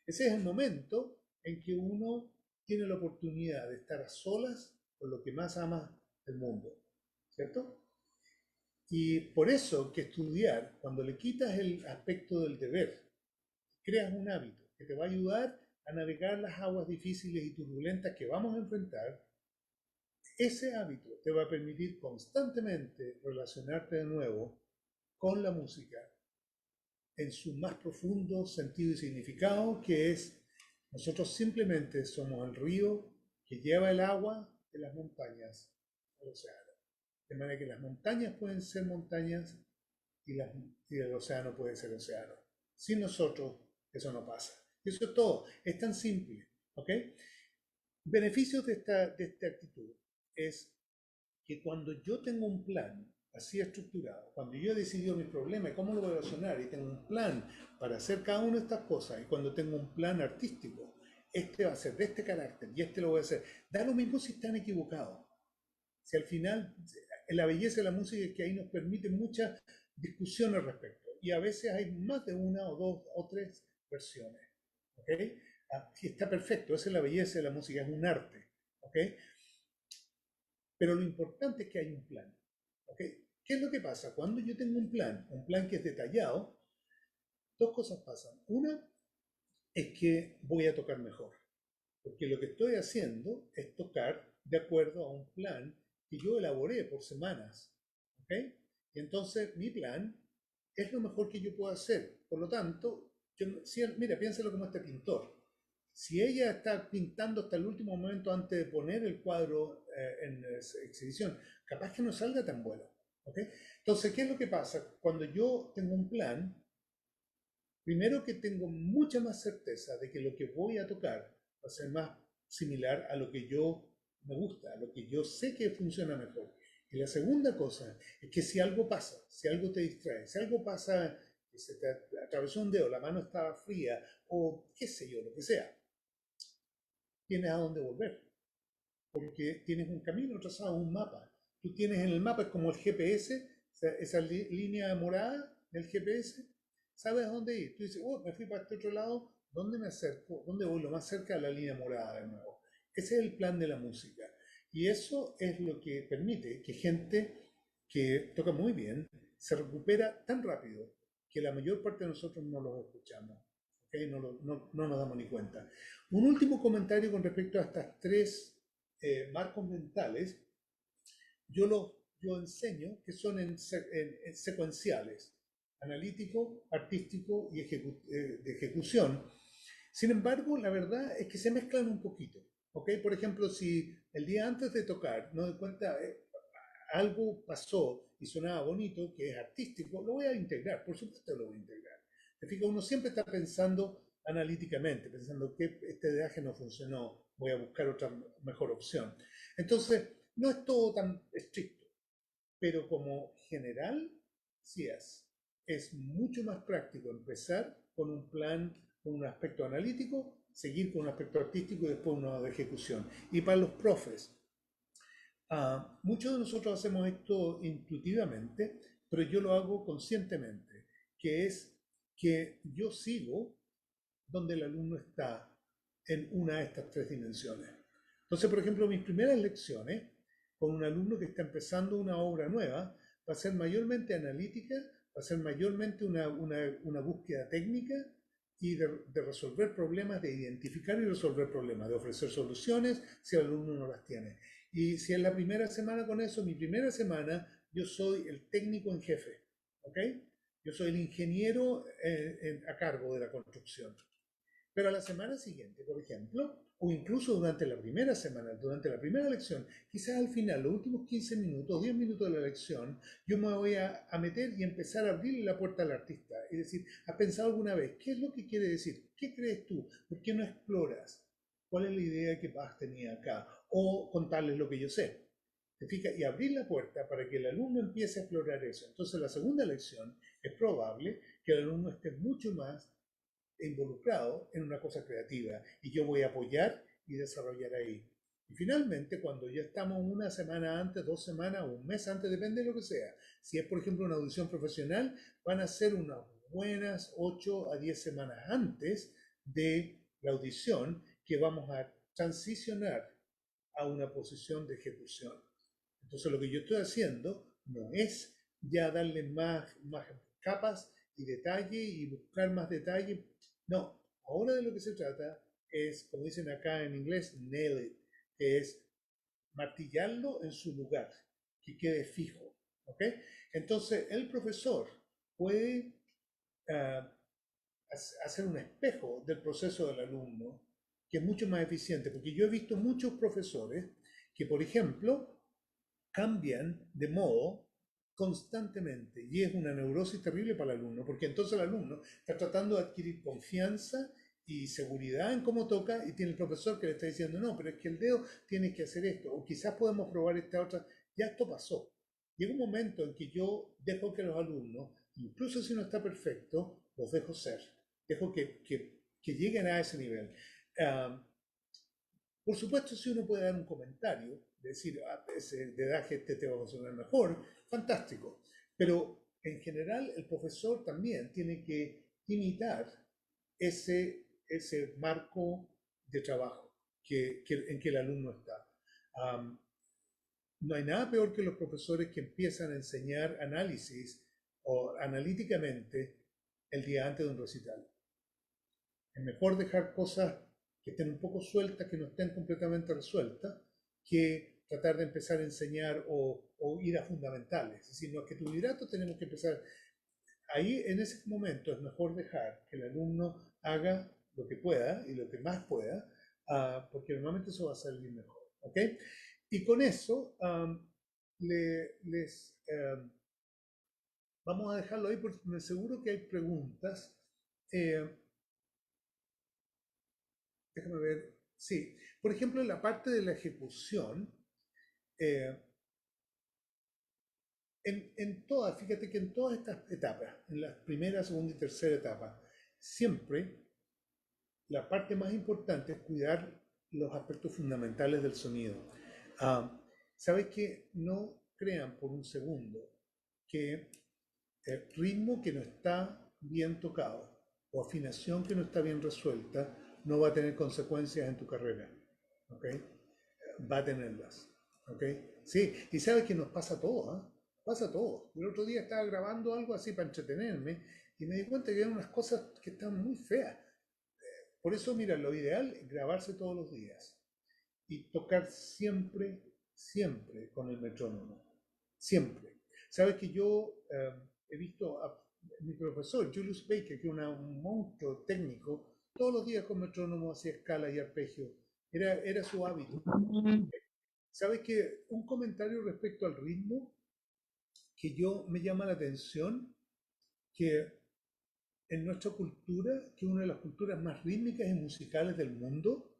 Ese es el momento en que uno tiene la oportunidad de estar a solas con lo que más ama del mundo, ¿cierto? Y por eso que estudiar, cuando le quitas el aspecto del deber, creas un hábito que te va a ayudar a navegar las aguas difíciles y turbulentas que vamos a enfrentar. Ese hábito te va a permitir constantemente relacionarte de nuevo con la música en su más profundo sentido y significado, que es nosotros simplemente somos el río que lleva el agua de las montañas al océano. De manera que las montañas pueden ser montañas y el océano puede ser océano. Sin nosotros eso no pasa. Eso es todo. Es tan simple. ¿Ok? Beneficios de esta actitud es que cuando yo tengo un plan así estructurado, cuando yo he decidido mi problema y cómo lo voy a solucionar y tengo un plan para hacer cada una de estas cosas y cuando tengo un plan artístico, este va a ser de este carácter y este lo voy a hacer. Da lo mismo si están equivocados. Si al final la belleza de la música es que ahí nos permite muchas discusiones al respecto y a veces hay más de una o dos o tres versiones. ¿Ok? Está perfecto, esa es la belleza de la música, es un arte. ¿Ok? Pero lo importante es que hay un plan. ¿Ok? ¿Qué es lo que pasa? Cuando yo tengo un plan que es detallado, dos cosas pasan. Una es que voy a tocar mejor, porque lo que estoy haciendo es tocar de acuerdo a un plan que yo elaboré por semanas. ¿Ok? Y entonces mi plan es lo mejor que yo puedo hacer. Por lo tanto, mira, piénsalo como este pintor. Si ella está pintando hasta el último momento antes de poner el cuadro en exhibición, capaz que no salga tan bueno. ¿Okay? Entonces, ¿qué es lo que pasa? Cuando yo tengo un plan, primero que tengo mucha más certeza de que lo que voy a tocar va a ser más similar a lo que yo me gusta, a lo que yo sé que funciona mejor. Y la segunda cosa es que si algo pasa, si algo te distrae, si algo pasa que se te atravesó un dedo, la mano estaba fría, o qué sé yo, lo que sea, tienes a dónde volver, porque tienes un camino trazado, un mapa. Tú tienes en el mapa, es como el GPS, esa línea morada del GPS, sabes a dónde ir. Tú dices, oh, me fui para este otro lado, ¿dónde me acerco? ¿Dónde voy lo más cerca de la línea morada de nuevo? Ese es el plan de la música. Y eso es lo que permite que gente que toca muy bien se recupera tan rápido que la mayor parte de nosotros no los escuchamos. ¿Okay? No nos damos ni cuenta. Un último comentario con respecto a estas tres marcos mentales. Yo enseño que son en secuenciales, analítico, artístico y de ejecución. Sin embargo, la verdad es que se mezclan un poquito. ¿Okay? Por ejemplo, si el día antes de tocar no doy cuenta, algo pasó y sonaba bonito, que es artístico, lo voy a integrar, por supuesto lo voy a integrar. Te fijas, uno siempre está pensando analíticamente, pensando que este viaje no funcionó, voy a buscar otra mejor opción. Entonces, no es todo tan estricto, pero como general, sí es. Es mucho más práctico empezar con un plan, con un aspecto analítico, seguir con un aspecto artístico y después uno de ejecución. Y para los profes, muchos de nosotros hacemos esto intuitivamente, pero yo lo hago conscientemente, que es que yo sigo donde el alumno está en una de estas tres dimensiones. Entonces, por ejemplo, mis primeras lecciones con un alumno que está empezando una obra nueva va a ser mayormente analítica, va a ser mayormente una búsqueda técnica y de resolver problemas, de identificar y resolver problemas, de ofrecer soluciones si el alumno no las tiene. Y si en la primera semana con eso, mi primera semana, yo soy el técnico en jefe, ¿ok? Yo soy el ingeniero a cargo de la construcción. Pero a la semana siguiente, por ejemplo, o incluso durante la primera semana, durante la primera lección, quizás al final, los últimos 15 minutos, 10 minutos de la lección, yo me voy a meter y empezar a abrirle la puerta al artista. Es decir, ¿has pensado alguna vez qué es lo que quiere decir? ¿Qué crees tú? ¿Por qué no exploras? ¿Cuál es la idea que Bach tenía acá? O contarles lo que yo sé. ¿Te fijas? Y abrir la puerta para que el alumno empiece a explorar eso. Entonces, la segunda lección es probable que el alumno esté mucho más involucrado en una cosa creativa y yo voy a apoyar y desarrollar ahí. Y finalmente, cuando ya estamos una semana antes, 2 semanas, un mes antes, depende de lo que sea. Si es, por ejemplo, una audición profesional, van a ser unas buenas 8 a 10 semanas antes de la audición que vamos a transicionar a una posición de ejecución. Entonces, lo que yo estoy haciendo no es ya darle más capas y detalle y buscar más detalle. No, ahora de lo que se trata es, como dicen acá en inglés, nail it, que es martillarlo en su lugar, que quede fijo. ¿Ok? Entonces, el profesor puede uh, hacer un espejo del proceso del alumno, que es mucho más eficiente, porque yo he visto muchos profesores que, por ejemplo, cambian de modo constantemente y es una neurosis terrible para el alumno, porque entonces el alumno está tratando de adquirir confianza y seguridad en cómo toca y tiene el profesor que le está diciendo, no, pero es que el dedo tiene que hacer esto, o quizás podemos probar esta otra. Ya esto pasó. Llega un momento en que yo dejo que los alumnos, incluso si no está perfecto, los dejo ser. Dejo que lleguen a ese nivel. Por supuesto, si uno puede dar un comentario, decir, ese dedaje este te va a funcionar mejor, fantástico. Pero en general el profesor también tiene que imitar ese marco de trabajo en que el alumno está. No hay nada peor que los profesores que empiezan a enseñar análisis o analíticamente el día antes de un recital. Es mejor dejar cosas que estén un poco sueltas, que no estén completamente resueltas, que tratar de empezar a enseñar o ir a fundamentales. Es decir, no es que tu liderato tenemos que empezar. Ahí, en ese momento, es mejor dejar que el alumno haga lo que pueda y lo que más pueda, porque normalmente eso va a salir mejor. ¿Ok? Y con eso, vamos a dejarlo ahí porque me aseguro que hay preguntas. Déjame ver. Sí, por ejemplo, en la parte de la ejecución, eh, Fíjate que en todas estas etapas, en la primera, segunda y tercera etapa, siempre la parte más importante es cuidar los aspectos fundamentales del sonido. Ah, ¿Sabes qué? No crean por un segundo que el ritmo que no está bien tocado o afinación que no está bien resuelta no va a tener consecuencias en tu carrera. ¿Ok? Va a tenerlas. ¿Ok? Sí, y sabes que nos pasa a todos, ¿eh? Pasa a todos. El otro día estaba grabando algo así para entretenerme y me di cuenta que eran unas cosas que estaban muy feas. Por eso, mira, lo ideal es grabarse todos los días y tocar siempre, siempre con el metrónomo. Siempre. Sabes que yo he visto a mi profesor, Julius Baker, que es un monstruo técnico, todos los días con metrónomo hacía escala y arpegio. Era su hábito. Sabes que un comentario respecto al ritmo que yo me llama la atención, que en nuestra cultura, que es una de las culturas más rítmicas y musicales del mundo,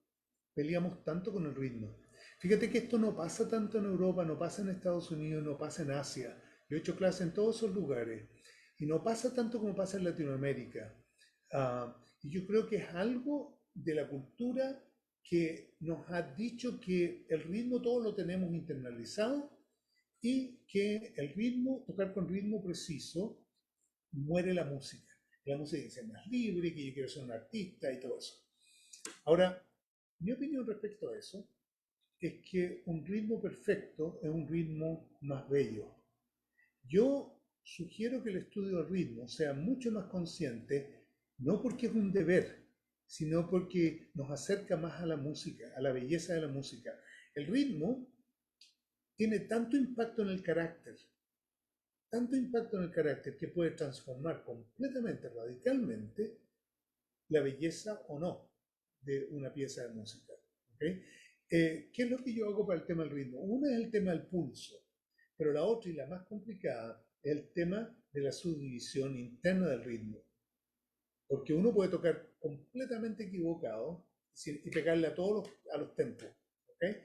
peleamos tanto con el ritmo. Fíjate que esto no pasa tanto en Europa, no pasa en Estados Unidos, no pasa en Asia. Yo he hecho clase en todos esos lugares y no pasa tanto como pasa en Latinoamérica. Y yo creo que es algo de la cultura que nos ha dicho que el ritmo todo lo tenemos internalizado y que el ritmo, tocar con ritmo preciso, muere la música. La música tiene que ser más libre, que yo quiero ser un artista y todo eso. Ahora, mi opinión respecto a eso es que un ritmo perfecto es un ritmo más bello. Yo sugiero que el estudio del ritmo sea mucho más consciente, no porque es un deber, sino porque nos acerca más a la música, a la belleza de la música. El ritmo tiene tanto impacto en el carácter que puede transformar completamente, radicalmente, la belleza o no de una pieza de música. ¿Okay? ¿Qué es lo que yo hago para el tema del ritmo? Una es el tema del pulso, pero la otra y la más complicada es el tema de la subdivisión interna del ritmo. Porque uno puede tocar completamente equivocado y pegarle a todos los tempos. ¿Okay?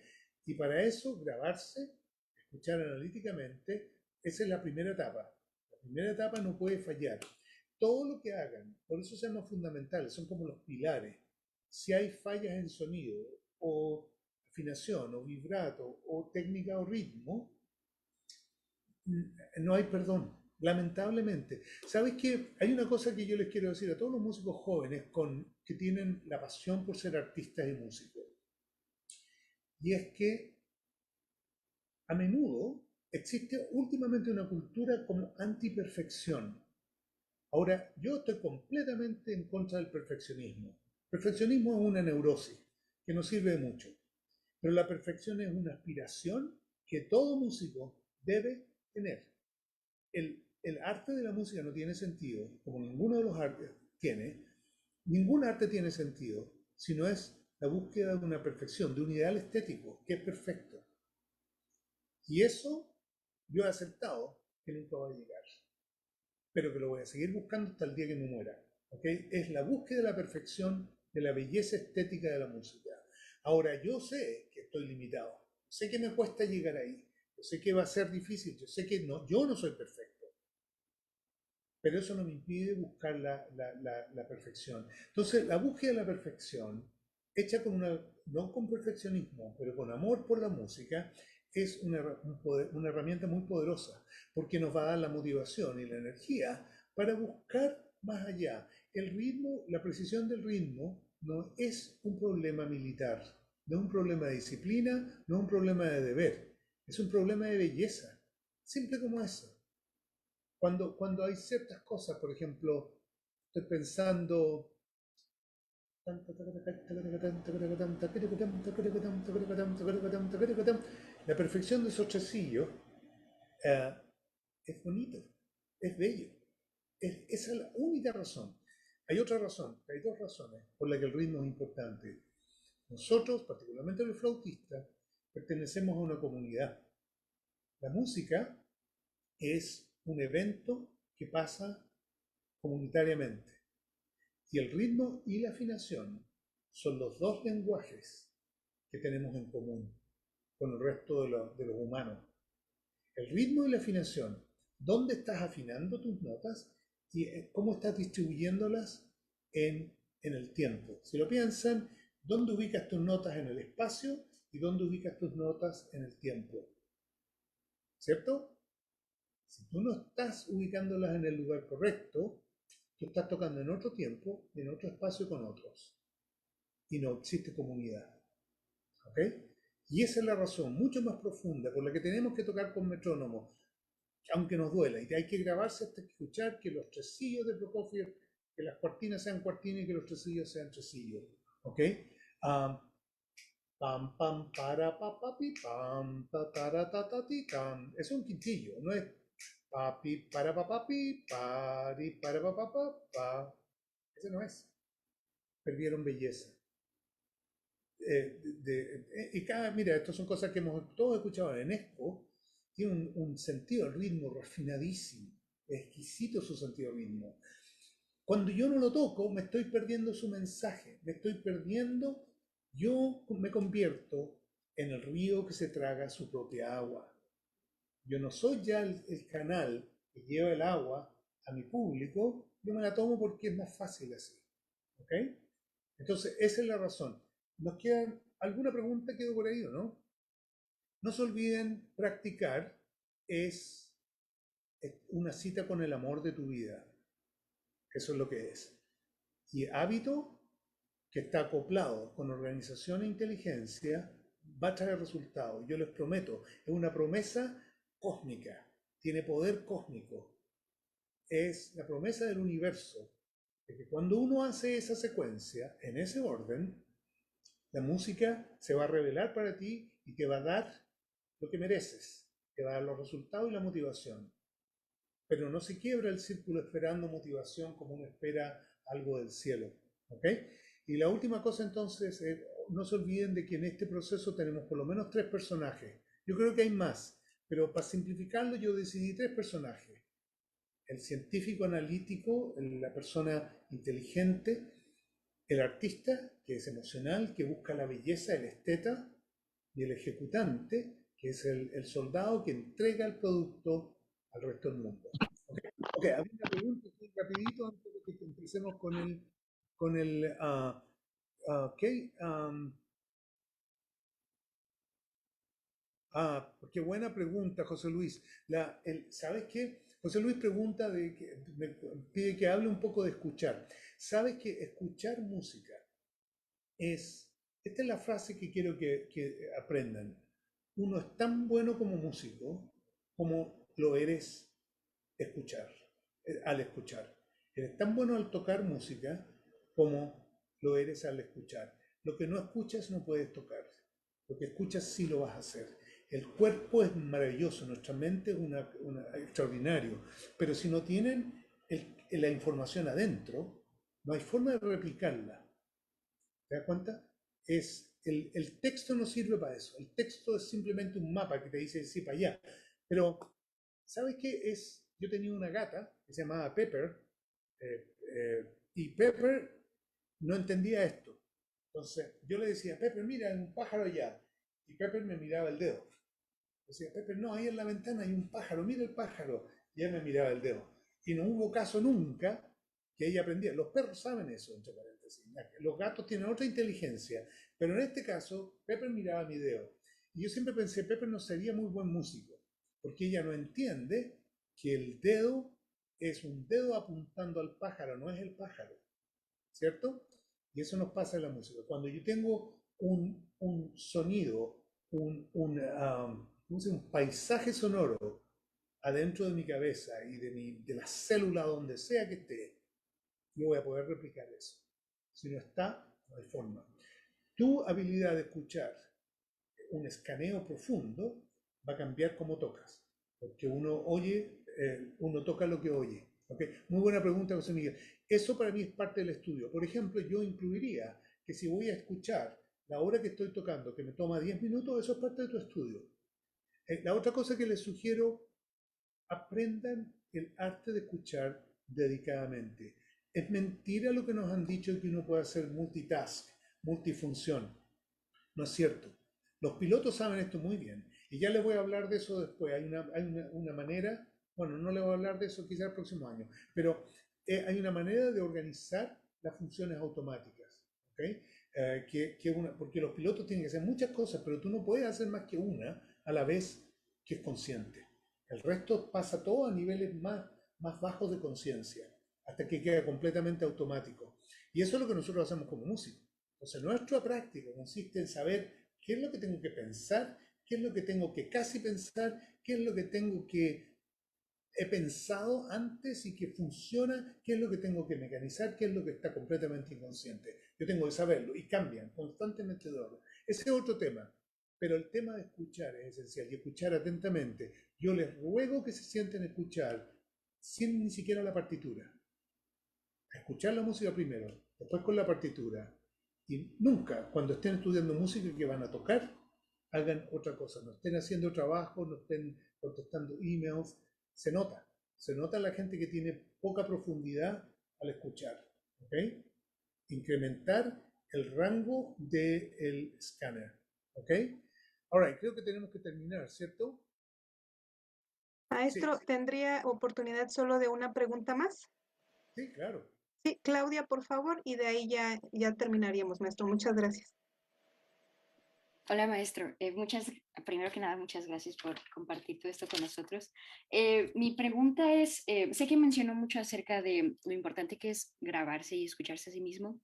Y para eso, grabarse, escuchar analíticamente, esa es la primera etapa. La primera etapa no puede fallar. Todo lo que hagan, por eso se llaman fundamentales, son como los pilares. Si hay fallas en sonido, o afinación, o vibrato, o técnica o ritmo, no hay perdón, lamentablemente. ¿Sabes qué? Hay una cosa que yo les quiero decir a todos los músicos jóvenes que tienen la pasión por ser artistas y músicos. Y es que a menudo existe últimamente una cultura como antiperfección. Ahora, yo estoy completamente en contra del perfeccionismo. Perfeccionismo es una neurosis que no sirve de mucho, pero la perfección es una aspiración que todo músico debe tener. El arte de la música no tiene sentido, como ninguno de los artes tiene, ningún arte tiene sentido si no es la búsqueda de una perfección, de un ideal estético que es perfecto. Y eso yo he aceptado que nunca va a llegar, pero que lo voy a seguir buscando hasta el día que me muera. ¿Okay? Es la búsqueda de la perfección, de la belleza estética de la música. Ahora, yo sé que estoy limitado, sé que me cuesta llegar ahí, yo sé que va a ser difícil, yo sé que no, yo no soy perfecto, pero eso no me impide buscar la perfección. Entonces, la búsqueda de la perfección, hecha no con perfeccionismo, pero con amor por la música, es una herramienta muy poderosa, porque nos va a dar la motivación y la energía para buscar más allá. El ritmo, la precisión del ritmo, no es un problema militar, no es un problema de disciplina, no es un problema de deber, es un problema de belleza, simple como eso. Cuando hay ciertas cosas, por ejemplo, estoy pensando, la perfección de esos tresillos eh, es bonito, es bello. Esa es la única razón. Hay otra razón, hay dos razones por las que el ritmo es importante. Nosotros, particularmente los flautistas, pertenecemos a una comunidad. La música es un evento que pasa comunitariamente. Y el ritmo y la afinación son los dos lenguajes que tenemos en común con el resto de los humanos. El ritmo y la afinación dónde estás afinando tus notas y cómo estás distribuyéndolas en el tiempo. Si lo piensan, ¿dónde ubicas tus notas en el espacio y dónde ubicas tus notas en el tiempo? ¿Cierto? Si tú no estás ubicándolas en el lugar correcto, tú estás tocando en otro tiempo, en otro espacio con otros. Y no existe comunidad. ¿Ok? Y esa es la razón mucho más profunda por la que tenemos que tocar con metrónomo, aunque nos duela. Y hay que grabarse hasta escuchar que los tresillos de Prokofiev, que las cuartinas sean cuartinas y que los tresillos sean tresillos. ¿Ok? Um, pam, pam, para, pa, papi, pam, ta, tara, ta, ta, ti, tam. Es un quintillo, no es papi, para, pa, papi, pari, para, pa, pa, pa, pa. Ese no es. Perdieron belleza. Y cada, mira, estas son cosas que hemos todos escuchado en Enesco, tiene un sentido del ritmo refinadísimo, exquisito su sentido del ritmo. Cuando yo no lo toco, me estoy perdiendo su mensaje, me estoy perdiendo, yo me convierto en el río que se traga su propia agua. Yo no soy ya el canal que lleva el agua a mi público, yo me la tomo porque es más fácil así. ¿Ok? Entonces, esa es la razón. ¿Nos queda alguna pregunta? ¿Quedó por ahí o no? No se olviden, practicar es una cita con el amor de tu vida. Eso es lo que es. Y hábito que está acoplado con organización e inteligencia va a traer resultados. Yo les prometo, es una promesa cósmica, tiene poder cósmico. Es la promesa del universo de que cuando uno hace esa secuencia en ese orden, la música se va a revelar para ti y te va a dar lo que mereces, te va a dar los resultados y la motivación. Pero no se quiebra el círculo esperando motivación como uno espera algo del cielo. ¿Ok? Y la última cosa entonces, no se olviden de que en este proceso tenemos por lo menos 3 personajes. Yo creo que hay más, pero para simplificarlo yo decidí 3 personajes. El científico analítico, la persona inteligente, el artista, que es emocional, que busca la belleza, el esteta, y el ejecutante, que es el soldado que entrega el producto al resto del mundo. Ok, había una pregunta aquí rapidito antes de que empecemos ok, um, qué buena pregunta, José Luis. ¿Sabes qué? José Luis pregunta me pide que hable un poco de escuchar. ¿Sabes que escuchar música esta es la frase que quiero que aprendan? Uno es tan bueno como músico como lo eres escuchar, al escuchar. Eres tan bueno al tocar música como lo eres al escuchar. Lo que no escuchas no puedes tocar. Lo que escuchas sí lo vas a hacer. El cuerpo es maravilloso, nuestra mente es extraordinario, pero si no tienen la información adentro, no hay forma de replicarla. ¿Te das cuenta? El texto no sirve para eso. El texto es simplemente un mapa que te dice sí para allá. Pero, ¿sabes qué es? Yo tenía una gata que se llamaba Pepper, y Pepper no entendía esto. Entonces, yo le decía, Pepper, mira, hay un pájaro allá. Y Pepper me miraba el dedo. Decía, Pepper, no, ahí en la ventana hay un pájaro, mira el pájaro. Y ella me miraba el dedo. Y no hubo caso nunca que ella aprendiera. Los perros saben eso, entre paréntesis. Los gatos tienen otra inteligencia. Pero en este caso, Pepper miraba mi dedo. Y yo siempre pensé, Pepper no sería muy buen músico. Porque ella no entiende que el dedo es un dedo apuntando al pájaro, no es el pájaro. ¿Cierto? Y eso nos pasa en la música. Cuando yo tengo un sonido, un paisaje sonoro adentro de mi cabeza y de la célula donde sea que esté, yo voy a poder replicar eso. Si no está, no hay forma. Tu habilidad de escuchar un escaneo profundo va a cambiar cómo tocas, porque uno oye, uno toca lo que oye. ¿Okay? Muy buena pregunta, José Miguel. Eso para mí es parte del estudio. Por ejemplo, yo incluiría que si voy a escuchar la hora que estoy tocando, que me toma 10 minutos, eso es parte de tu estudio. La otra cosa que les sugiero, aprendan el arte de escuchar dedicadamente. Es mentira lo que nos han dicho que uno puede hacer multitask, multifunción. No es cierto. Los pilotos saben esto muy bien. Y ya les voy a hablar de eso después. Hay una manera, Bueno, no le voy a hablar de eso quizás el próximo año, pero hay una manera de organizar las funciones automáticas, ¿ok? Porque los pilotos tienen que hacer muchas cosas, pero tú no puedes hacer más que una a la vez que es consciente. El resto pasa todo a niveles más bajos de conciencia, hasta que queda completamente automático. Y eso es lo que nosotros hacemos como músicos. Entonces, nuestra práctica consiste en saber qué es lo que tengo que pensar, qué es lo que tengo que casi pensar, qué es lo que tengo que he pensado antes y que funciona, qué es lo que tengo que mecanizar, qué es lo que está completamente inconsciente. Yo tengo que saberlo y cambian constantemente de orden. Ese es otro tema, pero el tema de escuchar es esencial y escuchar atentamente. Yo les ruego que se sienten a escuchar sin ni siquiera la partitura. A escuchar la música primero, después con la partitura. Y nunca, cuando estén estudiando música que van a tocar, hagan otra cosa. No estén haciendo trabajo, no estén contestando emails. Se nota la gente que tiene poca profundidad al escuchar. ¿Ok? Incrementar el rango del escáner. ¿Ok? Ahora, creo que tenemos que terminar, ¿cierto? Sí, Maestro, ¿tendría oportunidad solo de una pregunta más? sí, claro. Sí, Claudia, por favor, y de ahí ya terminaríamos, maestro. Muchas gracias. Hola, maestro. Primero que nada, muchas gracias por compartir todo esto con nosotros. Mi pregunta es, sé que mencionó mucho acerca de lo importante que es grabarse y escucharse a sí mismo.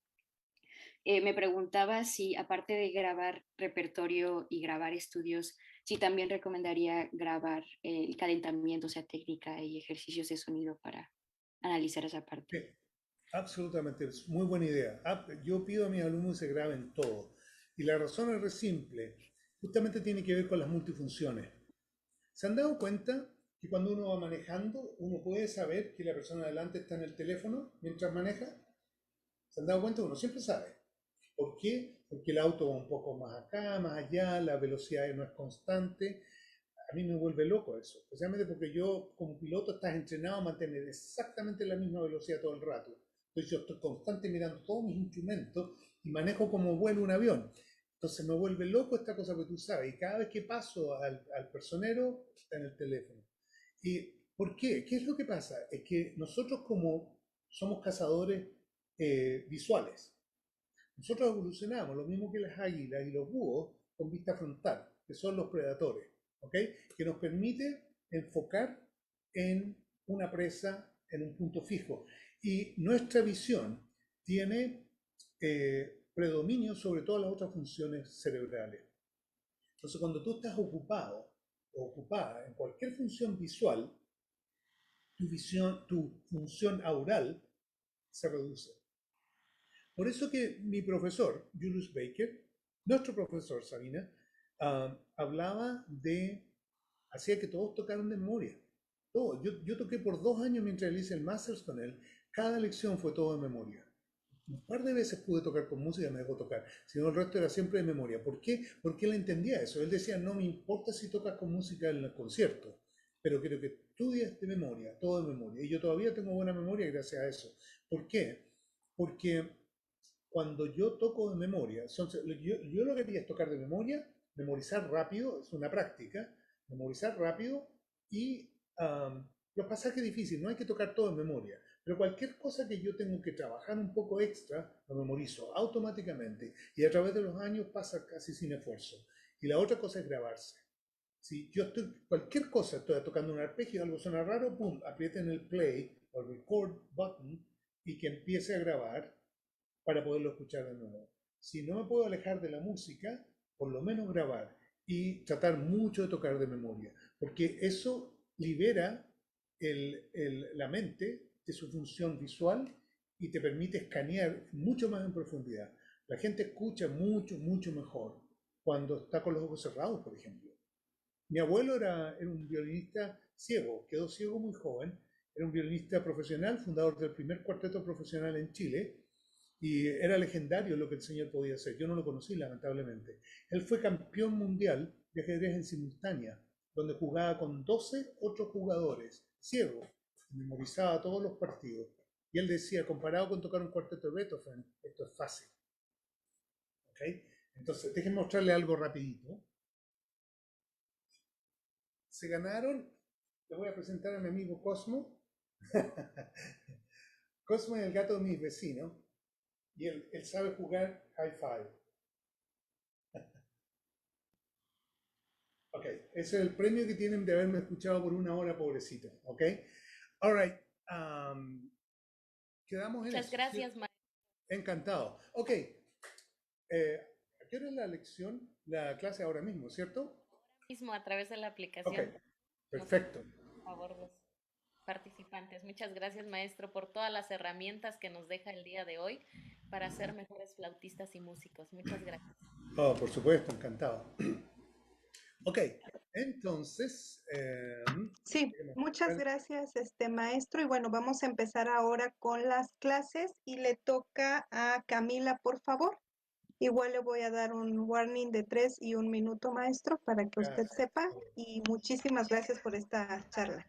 Me preguntaba si, aparte de grabar repertorio y grabar estudios, si también recomendaría grabar el calentamiento, o sea, técnica y ejercicios de sonido para analizar esa parte. Sí, absolutamente, es muy buena idea. Yo pido a mis alumnos que se graben todo. Y la razón es re simple. Justamente tiene que ver con las multifunciones. ¿Se han dado cuenta que cuando uno va manejando, uno puede saber que la persona adelante está en el teléfono mientras maneja? ¿Se han dado cuenta? Uno siempre sabe. ¿Por qué? Porque el auto va un poco más acá, más allá, la velocidad no es constante. A mí me vuelve loco eso, especialmente porque yo como piloto estás entrenado a mantener exactamente la misma velocidad todo el rato. Entonces yo estoy constante mirando todos mis instrumentos y manejo como vuelo un avión. Entonces me vuelve loco esta cosa que tú sabes. Y cada vez que paso al personero, está en el teléfono. ¿Y por qué? ¿Qué es lo que pasa? Es que nosotros como somos cazadores visuales, nosotros evolucionamos, lo mismo que las águilas y los búhos, con vista frontal, que son los predadores, ¿ok? Que nos permite enfocar en una presa, en un punto fijo. Y nuestra visión tiene predominio sobre todas las otras funciones cerebrales. Entonces, cuando tú estás ocupado o ocupada en cualquier función visual, tu función aural se reduce. Por eso que mi profesor, Julius Baker, nuestro profesor, Sabina, hablaba hacía que todos tocaran de memoria. Todo. Yo toqué por 2 años mientras él hice el Masters con él. Cada lección fue todo de memoria. Un par de veces pude tocar con música y me dejó tocar, sino el resto era siempre de memoria. ¿Por qué? Porque él entendía eso. Él decía, no me importa si tocas con música en el concierto, pero quiero que estudies de memoria, todo de memoria. Y yo todavía tengo buena memoria gracias a eso. ¿Por qué? Porque cuando yo toco de memoria, yo lo que quería es tocar de memoria, memorizar rápido, es una práctica, memorizar rápido y los pasajes difíciles, no hay que tocar todo en memoria, pero cualquier cosa que yo tengo que trabajar un poco extra, lo memorizo automáticamente y a través de los años pasa casi sin esfuerzo. Y la otra cosa es grabarse. Si yo cualquier cosa, estoy tocando un arpegio, algo suena raro, pum, aprieten el play o el record button y que empiece a grabar para poderlo escuchar de nuevo. Si no me puedo alejar de la música, por lo menos grabar y tratar mucho de tocar de memoria, porque eso libera la mente de su función visual y te permite escanear mucho más en profundidad. La gente escucha mucho mejor cuando está con los ojos cerrados, por ejemplo. Mi abuelo era un violinista ciego, quedó ciego muy joven, era un violinista profesional, fundador del primer cuarteto profesional en Chile, y era legendario lo que el señor podía hacer. Yo no lo conocí, lamentablemente. Él fue campeón mundial de ajedrez en simultánea, donde jugaba con 12 otros jugadores, ciego, memorizaba todos los partidos. Y él decía, comparado con tocar un cuarteto de Beethoven, esto es fácil. ¿Okay? Entonces, déjenme mostrarle algo rapidito. Se ganaron les voy a presentar a mi amigo Cosmo. Cosmo es el gato de mis vecinos y él sabe jugar Hi-Fi. Ok, ese es el premio que tienen de haberme escuchado por 1 hora, pobrecito. Ok, all right. Quedamos en Muchas eso. gracias, ¿Cierto? maestro. Encantado. Ok, ¿a qué hora es la lección? La clase ahora mismo, ¿cierto? Mismo a través de la Ok, aplicación. perfecto. Por favor, los participantes. Muchas gracias, maestro, por todas las herramientas que nos deja el día de hoy para ser mejores flautistas y músicos. Muchas gracias. Oh, por supuesto, encantado. Ok, entonces, Sí, muchas gracias, maestro. Y bueno, vamos a empezar ahora con las clases y le toca a Camila, por favor. Igual le voy a dar un warning de 3 y 1 minuto, maestro, para que usted gracias. sepa. Y muchísimas gracias por esta charla.